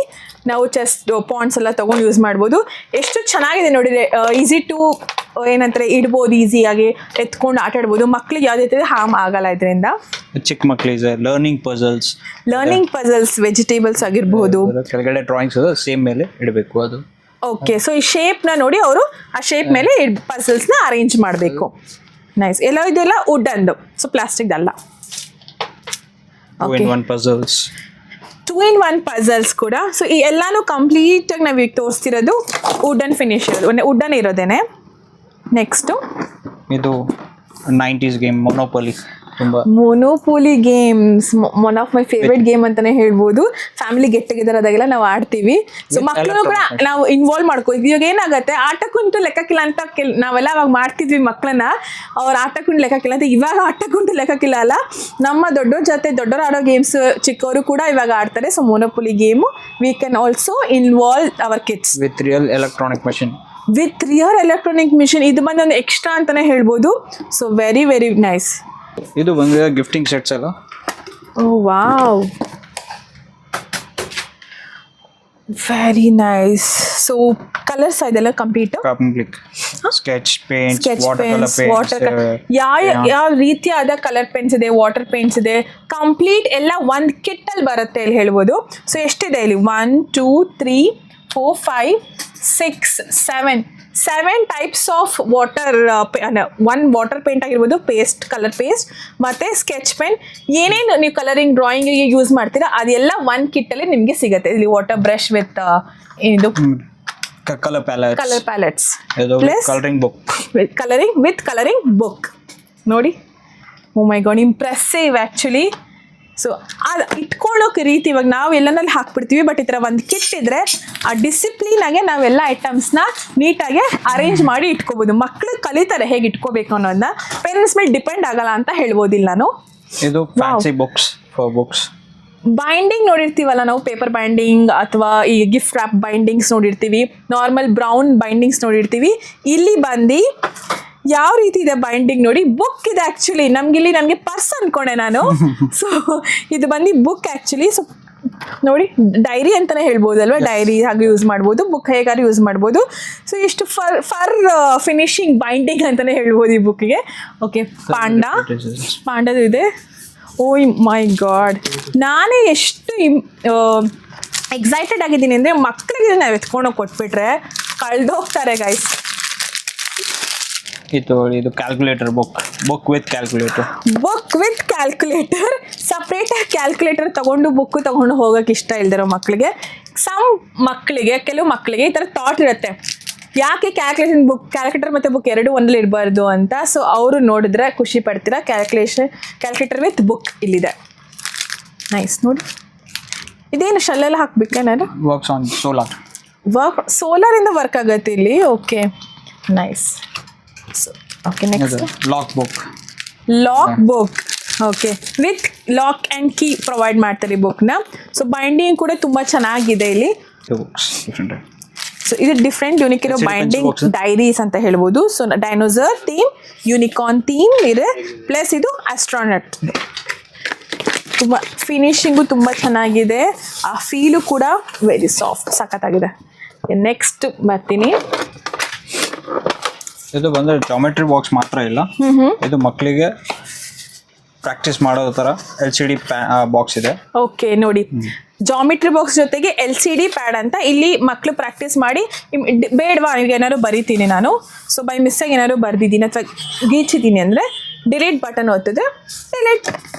Speaker 1: ನಾವು ಚೆಸ್ ಪಾಯಿಂಟ್ಸ್ ಎಲ್ಲ ತಗೊಂಡು ಯೂಸ್ ಮಾಡ್ಬೋದು. ಎಷ್ಟು ಚೆನ್ನಾಗಿದೆ ನೋಡಿ. ಈಸಿ ಟು ಏನಂತಾರೆ, ಇಡ್ಬೋದು, ಈಸಿಯಾಗಿ ಎತ್ಕೊಂಡು ಆಟ ಆಡ್ಬೋದು. ಮಕ್ಳಿಗೆ ಯಾವುದೇ ರೀತಿ ಹಾರ್ಮ್ ಆಗಲ್ಲ ಇದರಿಂದ.
Speaker 4: ಚಿಕ್ಕ ಮಕ್ಕಳಿಗೆ ಲರ್ನಿಂಗ್ ಪಜಲ್ಸ್ ವೆಜಿಟೇಬಲ್ಸ್ ಆಗಿರ್ಬೋದು. ಕೆಳಗಡೆ ಡ್ರಾಯಿಂಗ್ಸ್ ಸೇಮ್ ಮೇಲೆ ಇಡಬೇಕು ಅದು.
Speaker 1: ಓಕೆ, ಸೊ ಈ ಶೇಪ್ನ ನೋಡಿ ಅವರು ಆ ಶೇಪ್ ಮೇಲೆ ಪಜಲ್ಸ್ನ ಅರೇಂಜ್ ಮಾಡಬೇಕು. ನೈಸ್. ಇದೆಲ್ಲ ವುಡ್ ಅಂದು, ಸೊ ಪ್ಲಾಸ್ಟಿಕ್ ಅಲ್ಲ. 2-in-1 ಪಜಲ್ಸ್ ಕೂಡ. ಸೊ ಈ ಎಲ್ಲಾನು ಕಂಪ್ಲೀಟಾಗಿ ನಾವು ಈಗ ತೋರಿಸ್ತಿರೋದು ವುಡನ್ ಫಿನಿಶ್ ಇರೋದು, ವುಡನ್ ಇರೋದೇನೆ. ನೆಕ್ಸ್ಟು
Speaker 4: ಇದು 90s game
Speaker 1: monopoly games. One of my favourite game ಅಂತಾನೆ ಹೇಳ್ಬೋದು. ಫ್ಯಾಮಿಲಿ ಗೆಟ್ ಟುಗೆದರ್ ಆದಾಗೆಲ್ಲ ನಾವು ಆಡ್ತೀವಿ. ಸೊ ಮಕ್ಕಳು ಕೂಡ ನಾವು ಇನ್ವಾಲ್ವ್ ಮಾಡ್ಕೋತೀವಿ. ಇವಾಗ ಏನಾಗುತ್ತೆ, ಆಟಕ್ಕುಂಟು ಲೆಕ್ಕಕ್ಕಿಲ್ಲ ಅಂತ ನಾವೆಲ್ಲ ಅವಾಗ ಮಾಡ್ತಿದ್ವಿ ಮಕ್ಕಳನ್ನ. ಅವ್ರ ಆಟಕ್ಕುಂಟು ಲೆಕ್ಕಕ್ಕಿಲ್ಲ ಅಂತ. ಇವಾಗ ಆಟಕ್ಕುಂಟು ಲೆಕ್ಕಕ್ಕಿಲ್ಲ ಅಲ್ಲ, ನಮ್ಮ ದೊಡ್ಡವರು ಆಡೋ ಗೇಮ್ಸ್ ಚಿಕ್ಕವರು ಕೂಡ ಇವಾಗ ಆಡ್ತಾರೆ. So monopoly game we can also involve our kids
Speaker 4: with real electronic
Speaker 1: machine. ಇದು ಬಂದು ಒಂದು ಎಕ್ಸ್ಟ್ರಾ ಅಂತಾನೆ ಹೇಳ್ಬೋದು. So very very nice.
Speaker 4: ಇದು ಬಂದಿದೆ ಗಿಫ್ಟಿಂಗ್ ಸೆಟ್ಸ್ ಎಲ್ಲ.
Speaker 1: Oh wow, very nice. So colours ಇದೆಲ್ಲ ಕಂಪ್ಲೀಟ್
Speaker 4: ಸ್ಕೆಚ್ ಪೇಂಟ್ಸ್, ವಾಟರ್
Speaker 1: ಯಾವ ರೀತಿಯಾದ ಕಲರ್ ಪೆನ್ಸ್ ಇದೆ, ವಾಟರ್ ಪೇಂಟ್ಸ್ ಇದೆ, ಕಂಪ್ಲೀಟ್ ಎಲ್ಲ ಒಂದು ಕಿಟ್ ಅಲ್ಲಿ ಬರುತ್ತೆ ಇಲ್ಲಿ ಹೇಳ್ಬೋದು. ಸೊ ಎಷ್ಟಿದೆ ಇಲ್ಲಿ? 1 2 3 4 5 6 7 types of one water paint ಆಗಿರ್ಬೋದು, ಕಲರ್ ಪೇಸ್ಟ್ ಮತ್ತು ಸ್ಕೆಚ್ ಪೆನ್. ಏನೇನು ನೀವು ಕಲರಿಂಗ್ ಡ್ರಾಯಿಂಗಿಗೆ ಯೂಸ್ ಮಾಡ್ತೀರಾ ಅದೆಲ್ಲ ಒಂದು ಕಿಟ್ಟಲ್ಲಿ ನಿಮಗೆ ಸಿಗುತ್ತೆ. ಇಲ್ಲಿ ವಾಟರ್ ಬ್ರಷ್ ವಿತ್ ಇದು
Speaker 4: colour
Speaker 1: palettes
Speaker 4: plus
Speaker 1: colouring book ನೋಡಿ. ಓ my god, impressive actually. So ಅದು ಇಟ್ಕೊಳ್ಳೋಕೆ ರೀತಿ ಇವಾಗ ನಾವು ಎಲ್ಲನಲ್ಲಿ ಹಾಕ್ಬಿಡ್ತೀವಿ, ಬಟ್ ಈ ಥರ ಒಂದು ಕಿಟ್ ಇದ್ದರೆ ಆ ಡಿಸಿಪ್ಲಿನಾಗೆ ನಾವೆಲ್ಲ ಐಟಮ್ಸ್ನ ನೀಟಾಗಿ ಅರೇಂಜ್ ಮಾಡಿ ಇಟ್ಕೋಬೋದು. ಮಕ್ಕಳು ಕಲಿತಾರೆ ಹೇಗೆ ಇಟ್ಕೋಬೇಕು ಅನ್ನೋದನ್ನ. ಪೇರೆಂಟ್ಸ್ ಮೇಲೆ ಡಿಪೆಂಡ್ ಆಗಲ್ಲ ಅಂತ ಹೇಳ್ಬೋದಿಲ್ಲ ನಾನು.
Speaker 4: ಇದು ಫ್ಯಾನ್ಸಿ ಬುಕ್ಸ್
Speaker 1: ಬೈಂಡಿಂಗ್ ನೋಡಿರ್ತೀವಲ್ಲ ನಾವು, ಪೇಪರ್ ಬೈಂಡಿಂಗ್ ಅಥವಾ ಈ ಗಿಫ್ಟ್ ರ್ಯಾಪ್ ಬೈಂಡಿಂಗ್ಸ್ ನೋಡಿರ್ತೀವಿ, ನಾರ್ಮಲ್ ಬ್ರೌನ್ ಬೈಂಡಿಂಗ್ಸ್ ನೋಡಿರ್ತೀವಿ. ಇಲ್ಲಿ ಬಂದು ಯಾವ ರೀತಿ ಇದೆ ಬೈಂಡಿಂಗ್ ನೋಡಿ. ಬುಕ್ ಇದೆ ಆ್ಯಕ್ಚುಲಿ. ನನಗೆ ಪರ್ಸ್ ಅಂದ್ಕೊಂಡೆ ನಾನು. ಸೊ ಇದು ಬಂದು ಬುಕ್ ಆ್ಯಕ್ಚುಲಿ. ಸೊ ನೋಡಿ ಡೈರಿ ಅಂತಲೇ ಹೇಳ್ಬೋದಲ್ವಾ, ಡೈರಿ ಹಾಗೆ ಯೂಸ್ ಮಾಡ್ಬೋದು, ಬುಕ್ ಹೇಗಾದ್ರು ಯೂಸ್ ಮಾಡ್ಬೋದು. ಸೊ ಇಷ್ಟು ಫರ್ ಫಿನಿಶಿಂಗ್ ಬೈಂಡಿಂಗ್ ಅಂತಲೇ ಹೇಳ್ಬೋದು ಈ ಬುಕ್ಕಿಗೆ. ಓಕೆ, ಪಾಂಡದು ಇದೆ. ಓಯ್ ಮೈ ಗಾಡ್, ನಾನೇ ಎಷ್ಟು ಎಕ್ಸೈಟೆಡ್ ಆಗಿದ್ದೀನಿ ಅಂದರೆ ಮಕ್ಕಳಿಗೆ ನಾವು ಎತ್ಕೊಂಡೋಗಿ ಕೊಟ್ಬಿಟ್ರೆ ಕಳೆದೋಗ್ತಾರೆ ಗೈಸ್.
Speaker 4: ಇದು ಕ್ಯಾಲ್ಕುಲೇಟರ್ ಬುಕ್ ವಿತ್ ಕ್ಯಾಲ್ಕುಲೇಟರ್. ಸಪ್ರೇಟಾಗಿ ಕ್ಯಾಲ್ಕುಲೇಟರ್ ತೊಗೊಂಡು ಬುಕ್ ತೊಗೊಂಡು ಹೋಗೋಕೆ ಇಷ್ಟ ಇಲ್ದಿರೋ ಮಕ್ಕಳಿಗೆ, ಕೆಲವು ಮಕ್ಕಳಿಗೆ ಈ ಥರ ಥಾಟ್ ಇರುತ್ತೆ, ಯಾಕೆ ಕ್ಯಾಲ್ಕುಲೇಟರ್ ಮತ್ತು ಬುಕ್ ಎರಡೂ ಒಂದಲ್ಲಿ ಇರಬಾರ್ದು ಅಂತ. ಸೊ ಅವರು ನೋಡಿದ್ರೆ ಖುಷಿ ಪಡ್ತೀರಾ. ಕ್ಯಾಲ್ಕುಲೇಟರ್ ವಿತ್ ಬುಕ್ ಇಲ್ಲಿದೆ. ನೈಸ್. ನೋಡಿ ಇದೇನು ಶೆಲ್ಲೆಲ್ಲ ಹಾಕ್ಬೇಕೇನಾದ್ರು? ವರ್ಕ್ಸ್ ಆನ್
Speaker 1: ಸೋಲಾರಿಂದ ವರ್ಕ್ ಆಗುತ್ತೆ ಇಲ್ಲಿ. Okay, nice. Okay, next
Speaker 4: log
Speaker 1: book. Okay, with lock and key provide ಮಾಡ್ತಾರೆ ಈ ಬುಕ್ನ. ಸೊ ಬೈಂಡಿಂಗ್ ಕೂಡ ತುಂಬ ಚೆನ್ನಾಗಿದೆ ಇಲ್ಲಿ. ಸೊ ಇದು ಡಿಫ್ರೆಂಟ್ ಯೂನಿಕ್ ಇರೋ ಬೈಂಡಿಂಗ್ ಡೈರೀಸ್ ಅಂತ ಹೇಳ್ಬೋದು. So dinosaur theme, unicorn theme ಇದೆ, ಪ್ಲಸ್ ಇದು ಆಸ್ಟ್ರಾನಟ್. ತುಂಬ ಫಿನಿಶಿಂಗು ತುಂಬ ಚೆನ್ನಾಗಿದೆ, ಆ ಫೀಲು ಕೂಡ ವೆರಿ ಸಾಫ್ಟ್, ಸಖತ್ತಾಗಿದೆ. ನೆಕ್ಸ್ಟ್ ಬರ್ತೀನಿ.
Speaker 4: ಇದು ಬಂದರೆ ಜಾಮೆಟ್ರಿ ಬಾಕ್ಸ್ ಮಾತ್ರ ಇಲ್ಲ, ಇದು ಮಕ್ಕಳಿಗೆ ಪ್ರಾಕ್ಟೀಸ್ ಮಾಡೋ ಥರ LCD ಬಾಕ್ಸ್ ಇದೆ.
Speaker 1: ಓಕೆ, ನೋಡಿ ಜಾಮಿಟ್ರಿ ಬಾಕ್ಸ್ ಜೊತೆಗೆ LCD ಪ್ಯಾಡ್ ಅಂತ. ಇಲ್ಲಿ ಮಕ್ಕಳು ಪ್ರಾಕ್ಟೀಸ್ ಮಾಡಿ ಬೇಡವಾ ಈಗ ಏನಾದ್ರು ಬರಿತೀನಿ ನಾನು, ಸೊ ಬೈ ಮಿಸ್ಸಾಗಿ ಏನಾದ್ರು ಬರ್ದಿದ್ದೀನಿ ಅಥವಾ ಗೀಚಿದ್ದೀನಿ ಅಂದರೆ ಡಿಲೀಟ್ ಬಟನ್ ಒತ್ತಿದೆ, ಡಿಲೀಟ್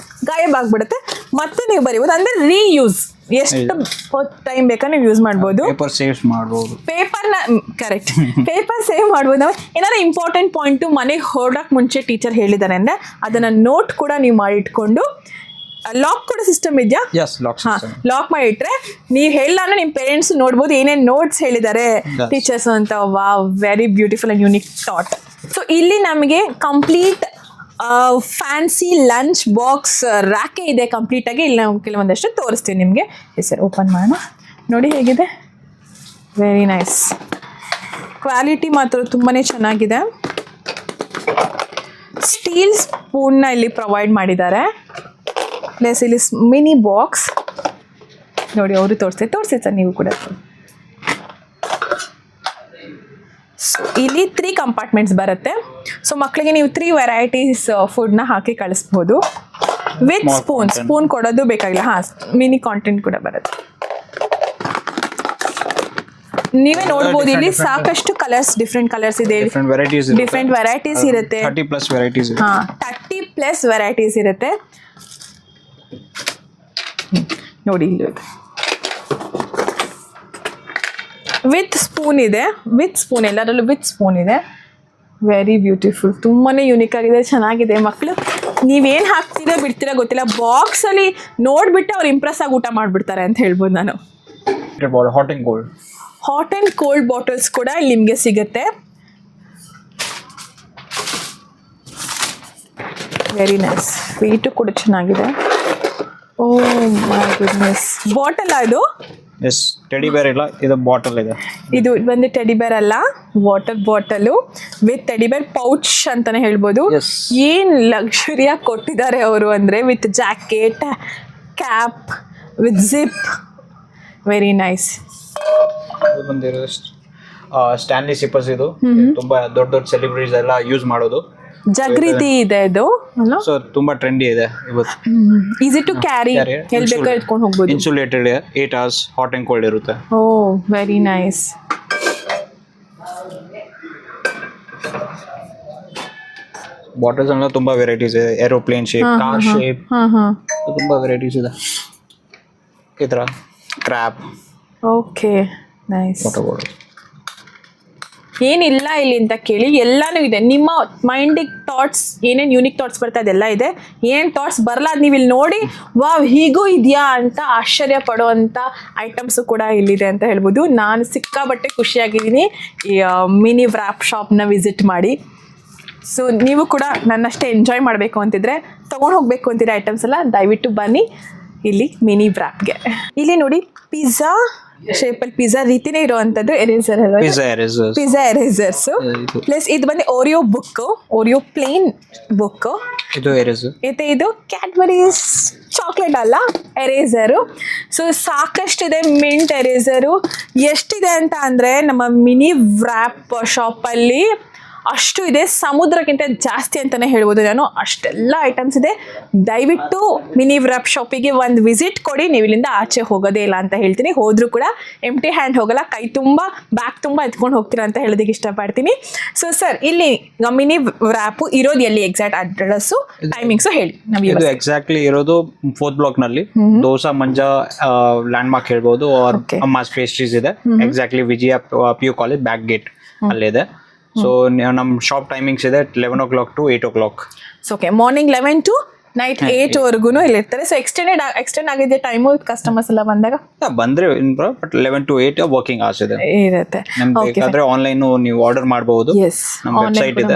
Speaker 1: ಗಾಯಬ್ ಆಗಿಬಿಡುತ್ತೆ, ಮತ್ತೆ ನೀವು ಬರೀಬೋದು. ಅಂದರೆ ರೀಯೂಸ್, ಎಷ್ಟು ಟೈಮ್ ಬೇಕಾ ನೀವು ಯೂಸ್ ಮಾಡ್ಬೋದು. ಪೇಪರ್ನ ಕರೆಕ್ಟ್ ಪೇಪರ್ ಸೇವ್ ಮಾಡ್ಬೋದು. ನಾವು ಏನಾದ್ರು ಇಂಪಾರ್ಟೆಂಟ್ ಪಾಯಿಂಟು ಮನೆಗೆ ಹೊರಡೋಕ್ಕೆ ಮುಂಚೆ ಟೀಚರ್ ಹೇಳಿದ್ದಾರೆ ಅಂದರೆ ಅದನ್ನು ನೋಟ್ ಕೂಡ ನೀವು ಮಾಡಿ ಇಟ್ಕೊಂಡು, ಲಾಕ್ ಕೂಡ ಸಿಸ್ಟಮ್ ಇದೆಯಾ? ಲಾಕ್ ಮಾಡಿ ಇಟ್ಟರೆ ನೀವು ಹೇಳಿದ್ರೆ ನಿಮ್ಮ ಪೇರೆಂಟ್ಸ್ ನೋಡ್ಬೋದು ಏನೇನು ನೋಟ್ಸ್ ಹೇಳಿದ್ದಾರೆ ಟೀಚರ್ಸ್ ಅಂತ. Wow, very beautiful and unique thought. So ಇಲ್ಲಿ ನಮಗೆ ಕಂಪ್ಲೀಟ್ ಫ್ಯಾನ್ಸಿ ಲಂಚ್ ಬಾಕ್ಸ್ ರ್ಯಾಕೆ ಇದೆ ಕಂಪ್ಲೀಟಾಗಿ. ಇಲ್ಲಿ ನಾವು ಕೆಲವೊಂದಷ್ಟು ತೋರಿಸ್ತೀವಿ ನಿಮಗೆ. ಸರ್ ಓಪನ್ ಮಾಡೋಣ, ನೋಡಿ ಹೇಗಿದೆ. ವೆರಿ ನೈಸ್, ಕ್ವಾಲಿಟಿ ಮಾತ್ರ ತುಂಬಾ ಚೆನ್ನಾಗಿದೆ. ಸ್ಟೀಲ್ ಸ್ಪೂನ್ನ ಇಲ್ಲಿ ಪ್ರೊವೈಡ್ ಮಾಡಿದ್ದಾರೆ, ಪ್ಲಸ್ ಇಲ್ಲಿ ಮಿನಿ ಬಾಕ್ಸ್ ನೋಡಿ. ಅವರು ತೋರಿಸಿ ಸರ್, ನೀವು ಕೂಡ. ಇಲ್ಲಿ 3 ಕಂಪಾರ್ಟ್ಮೆಂಟ್ಸ್ ಬರುತ್ತೆ. ಸೊ ಮಕ್ಕಳಿಗೆ ನೀವು 3 ವೆರೈಟೀಸ್ ಫುಡ್ನ ಹಾಕಿ ಕಳಿಸ್ಬೋದು. ವಿತ್ ಸ್ಪೂನ್ ಕೊಡೋದು ಬೇಕಾಗಿಲ್ಲ. ಮಿನಿ ಕಾಂಟೆಂಟ್ ಕೂಡ ಬರುತ್ತೆ. ನೀವೇ ನೋಡ್ಬೋದು ಇಲ್ಲಿ ಸಾಕಷ್ಟು ಕಲರ್ಸ್, ಡಿಫ್ರೆಂಟ್ ಕಲರ್ಸ್ ಇದೆ, ಡಿಫ್ರೆಂಟ್ ವೆರೈಟೀಸ್ ಇರುತ್ತೆ. 30+ ವೆರೈಟೀಸ್ ಇರುತ್ತೆ ನೋಡಿ. ಇಲ್ಲಿ ವಿತ್ ಸ್ಪೂನ್ ಇದೆ, ಎಲ್ಲರಲ್ಲೂ ವಿತ್ ಸ್ಪೂನ್ ಇದೆ. ವೆರಿ ಬ್ಯೂಟಿಫುಲ್, ತುಂಬಾ ಯೂನಿಕ್ ಆಗಿದೆ, ಚೆನ್ನಾಗಿದೆ. ಮಕ್ಕಳು ನೀವೇನು ಹಾಕ್ತೀರಾ ಬಿಡ್ತೀರಾ ಗೊತ್ತಿಲ್ಲ, ಬಾಕ್ಸಲ್ಲಿ ನೋಡಿಬಿಟ್ಟು ಅವ್ರು ಇಂಪ್ರೆಸ್ ಆಗಿ ಊಟ ಮಾಡಿಬಿಡ್ತಾರೆ ಅಂತ ಹೇಳ್ಬೋದು ನಾನು. ಹಾಟ್ ಆ್ಯಂಡ್ ಕೋಲ್ಡ್ ಬಾಟಲ್ಸ್ ಕೂಡ ಇಲ್ಲಿ ನಿಮಗೆ ಸಿಗುತ್ತೆ. ವೆರಿ ನೈಸ್, ವೆಯ್ಟು ಕೂಡ ಚೆನ್ನಾಗಿದೆ. ಓ ಮೈ ಗುಡ್ನೆಸ್, ಬಾಟಲ್ ಅದು?
Speaker 4: ಎಸ್, ಟೆಡಿ ಬೇರ್ ಇಲ್ಲ, ಇದು ಬಾಟಲ್ ಇದೆ.
Speaker 1: ಇದು ಬಂದು ಟೆಡಿ ಬೇರ್ ಅಲ್ಲ, ವಾಟರ್ ಬಾಟಲು ವಿತ್ ಟೆಡಿ ಬೇರ್ ಪೌಚ್ ಅಂತಾನೆ ಹೇಳ್ಬೋದು. ಏನು ಲಕ್ಸುರಿಯಾಗಿ ಕೊಟ್ಟಿದ್ದಾರೆ ಅವರು ಅಂದರೆ, with jacket, cap, with zip. Very nice.
Speaker 4: ಬಂದಿರೋ ಸ್ಟ್ಯಾನ್ಲಿ ಸಿಪ್ಪರ್ಸ್, ಇದು ತುಂಬಾ ದೊಡ್ಡ ಸೆಲೆಬ್ರಿಟೀಸ್ ಎಲ್ಲ ಯೂಸ್ ಮಾಡೋದು.
Speaker 1: ಜಗ್ ರೀತಿ ಇದೆ ಇದು,
Speaker 4: ಸೊ ತುಂಬಾ ಟ್ರೆಂಡಿ ಇದೆ ಇವತ್ತು.
Speaker 1: ಈಸಿ ಟು ಕ್ಯಾರಿ, ಎಲ್ಲಿ ಬೇಕಾದ್ರೆ ಎತ್ಕೊಂಡು ಹೋಗ್ಬೋದು.
Speaker 4: Insulated 8 hours hot and cold ಇರುತ್ತೆ.
Speaker 1: ಓ ವೆರಿ ನೈಸ್.
Speaker 4: ಬಾಟಲ್ಸ್ ಎಲ್ಲ ತುಂಬಾ ವೆರೈಟೀಸ್ ಇದೆ. ಏರೋಪ್ಲೇನ್ ಶೇಪ್, ಕಾರ್ ಶೇಪ್, ತುಂಬಾ ವೆರೈಟೀಸ್ ಇದೆ. ಈ ತರ ಕ್ರ್ಯಾಬ್.
Speaker 1: Okay nice. ಏನಿಲ್ಲ ಇಲ್ಲಿ ಅಂತ ಕೇಳಿ, ಎಲ್ಲಾನು ಇದೆ. ನಿಮ್ಮ ಮೈಂಡಿಗೆ ಥಾಟ್ಸ್ ಏನೇನು ಯೂನಿಕ್ ಥಾಟ್ಸ್ ಬರ್ತಾ ಅದೆಲ್ಲ ಇದೆ. ಏನೇನು ಥಾಟ್ಸ್ ಬರಲ್ಲ ಅದು ನೀವು ಇಲ್ಲಿ ನೋಡಿ ವಾವ್ ಹೀಗೂ ಇದೆಯಾ ಅಂತ ಆಶ್ಚರ್ಯ ಪಡುವಂಥ ಐಟಮ್ಸು ಕೂಡ ಇಲ್ಲಿದೆ ಅಂತ ಹೇಳ್ಬೋದು. ನಾನು ಸಿಕ್ಕಾಬಟ್ಟೆ ಖುಷಿಯಾಗಿದ್ದೀನಿ ಈ ಮಿನಿ ವ್ರ್ಯಾಪ್ ಶಾಪ್ನ ವಿಸಿಟ್ ಮಾಡಿ. ಸೊ ನೀವು ಕೂಡ ನನ್ನಷ್ಟೇ ಎಂಜಾಯ್ ಮಾಡಬೇಕು ಅಂತಿದ್ರೆ, ತೊಗೊಂಡು ಹೋಗಬೇಕು ಅಂತಿದ್ರೆ ಐಟಮ್ಸ್ ಎಲ್ಲ ದಯವಿಟ್ಟು ಬನ್ನಿ ಇಲ್ಲಿ ಮಿನಿ ವ್ರ್ಯಾಪ್ಗೆ. ಇಲ್ಲಿ ನೋಡಿ ಪಿಜ್ಜಾ ಶೇಪಲ್ಲಿ ಪಿಜ್ಜಾ ರೀತಿನೇ ಇರುವಂತದ್ದು ಎರೇಸರ್ ಅಲ್ವಾ
Speaker 4: pizza erasers.
Speaker 1: Pizza erasers plus ಇದು ಬಂದು Oreo book, Oreo plain book.
Speaker 4: ಇದು ಎರೇಸರ್.
Speaker 1: ಮತ್ತೆ ಇದು ಕ್ಯಾಡ್ಬರೀಸ್ ಚಾಕ್ಲೇಟ್ ಅಲ್ಲ ಎರೇಸರು. ಸೊ ಸಾಕಷ್ಟಿದೆ ಮಿಂಟ್ ಎರೇಸರು. ಎಷ್ಟಿದೆ ಅಂತ ಅಂದರೆ ನಮ್ಮ ಮಿನಿ ವ್ರ್ಯಾಪ್ ಶಾಪಲ್ಲಿ ಅಷ್ಟು ಇದೆ, ಸಮುದ್ರಕ್ಕಿಂತ ಜಾಸ್ತಿ ಅಂತಲೇ ಹೇಳ್ಬೋದು ನಾನು. ಅಷ್ಟೆಲ್ಲ ಐಟಮ್ಸ್ ಇದೆ. ದಯವಿಟ್ಟು ಮಿನಿ ವ್ರ್ಯಾಪ್ ಶಾಪಿಗೆ ಒಂದು ವಿಸಿಟ್ ಕೊಡಿ, ನೀವು ಇಲ್ಲಿಂದ ಆಚೆ ಹೋಗೋದೇ ಇಲ್ಲ ಅಂತ ಹೇಳ್ತೀನಿ. ಹೋದರೂ ಕೂಡ ಎಂಟಿ ಹ್ಯಾಂಡ್ ಹೋಗಲ್ಲ, ಕೈ ತುಂಬ ಬ್ಯಾಗ್ ತುಂಬ ಎತ್ಕೊಂಡು ಹೋಗ್ತೀರಾ ಅಂತ ಹೇಳೋದಕ್ಕೆ ಇಷ್ಟಪಡ್ತೀನಿ. ಸೊ ಸರ್, ಇಲ್ಲಿ ಮಿನಿ ವ್ರ್ಯಾಪು ಇರೋದು ಎಲ್ಲಿ, ಎಕ್ಸಾಕ್ಟ್ ಅಡ್ರೆಸ್ಸು, ಟೈಮಿಂಗ್ಸು ಹೇಳಿ.
Speaker 4: ಇದು ಎಕ್ಸಾಕ್ಟ್ಲಿ ಇರೋದು 4th ಬ್ಲಾಕ್ ನಲ್ಲಿ ದೋಸಾ ಮಂಜಾ ಲ್ಯಾಂಡ್ ಮಾರ್ಕ್ ಹೇಳ್ಬೋದು. ಅಮ್ಮಾಸ್ ಪೇಸ್ಟ್ರೀಸ್ ಇದೆ ಎಕ್ಸಾಕ್ಟ್ಲಿ ವಿಜಯ PU ಕಾಲೇಜ್ ಬ್ಯಾಕ್ ಗೇಟ್ ಅಲ್ಲಿದೆ. ಸೊ ನಮ್ಮ ಶಾಪ್ ಟೈಮಿಂಗ್ಸ್ ಇದೆ 11 o'clock to 8 o'clock.
Speaker 1: Okay, morning 11 to night 8 ವರೆಗೂ ಇಲ್ಲಿರ್ತಾರೆ. ಸೊ ಎಕ್ಸ್ಟೆಂಡ್ ಆಗಿದೆ ಟೈಮು ಕಸ್ಟಮರ್ಸ್ ಎಲ್ಲ ಬಂದಾಗ
Speaker 4: ಬಂದ್ರೆ ಬಟ್ 11 to 8 ವರ್ಕಿಂಗ್ ಅವರ್ಸ್ ಇದೆ
Speaker 1: ಇರುತ್ತೆ.
Speaker 4: ಬೇಕಾದ್ರೆ ಆನ್ಲೈನ್ ನೀವು ಆರ್ಡರ್ ಮಾಡಬಹುದು. ನಮ್ಮ ವೆಬ್ಸೈಟ್ ಇದೆ.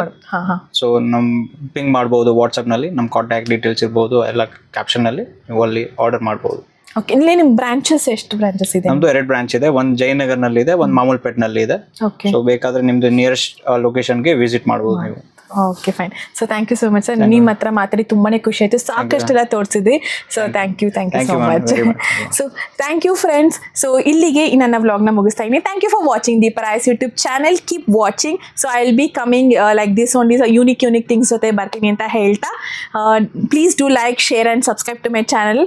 Speaker 4: ಸೊ ನಮ್ ಪಿಂಗ್ ಮಾಡಬಹುದು ವಾಟ್ಸ್ಆಪ್ ನಲ್ಲಿ, ನಮ್ಮ ಕಾಂಟ್ಯಾಕ್ಟ್ ಡೀಟೇಲ್ಸ್ ಇರಬಹುದು ಎಲ್ಲ ಕ್ಯಾಪ್ಷನ್ ನಲ್ಲಿ, ನೀವು ಅಲ್ಲಿ ಆರ್ಡರ್ ಮಾಡಬಹುದು.
Speaker 1: ಓಕೆ, ಇಲ್ಲಿ ನಿಮ್ಮ ಬ್ರಾಂಚಸ್ ಎಷ್ಟು ಬ್ರಾಂಚಸ್ ಇದೆ?
Speaker 4: ನಮ್ದು 2 ಬ್ರಾಂಚ್ ಇದೆ. ಒಂದು ಜಯನಗರ್ ನಲ್ಲಿ ಇದೆ, ಒಂದು ಮಾಮೂಲ್ಪೇಟ್ ನಲ್ಲಿ ಇದೆ. ಸೊ ಬೇಕಾದ್ರೆ ನಿಮ್ದು ನಿಯರೆಸ್ಟ್ ಲೊಕೇಶನ್ಗೆ ವಿಸಿಟ್ ಮಾಡಬಹುದು ನೀವು.
Speaker 1: Okay, fine. So thank you so much sir. ನಿಮ್ಮ ಹತ್ರ ಮಾತಾಡಿ ತುಂಬಾನೇ ಖುಷಿ ಆಯ್ತು. ಸಾಕಷ್ಟೆಲ್ಲ ತೋರಿಸಿದ್ರಿ. So thank you so much. So thank you friends. So ಇಲ್ಲಿಗೆ ನನ್ನ ವ್ಲಾಗ್ನ ಮುಗಿಸ್ತಾ ಇದ್ದೀನಿ. Thank you for watching Deepa Rai's YouTube channel. Keep watching. So I will be coming like this only unique things ಜೊತೆ ಬರ್ತೀನಿ ಅಂತ ಹೇಳ್ತಾ, please do like, share and subscribe to my channel.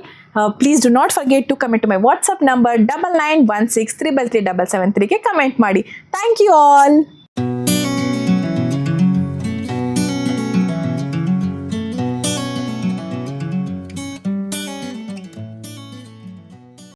Speaker 1: Please do not forget to comment to my WhatsApp number 9916333773 comment ಮಾಡಿ. Thank you all.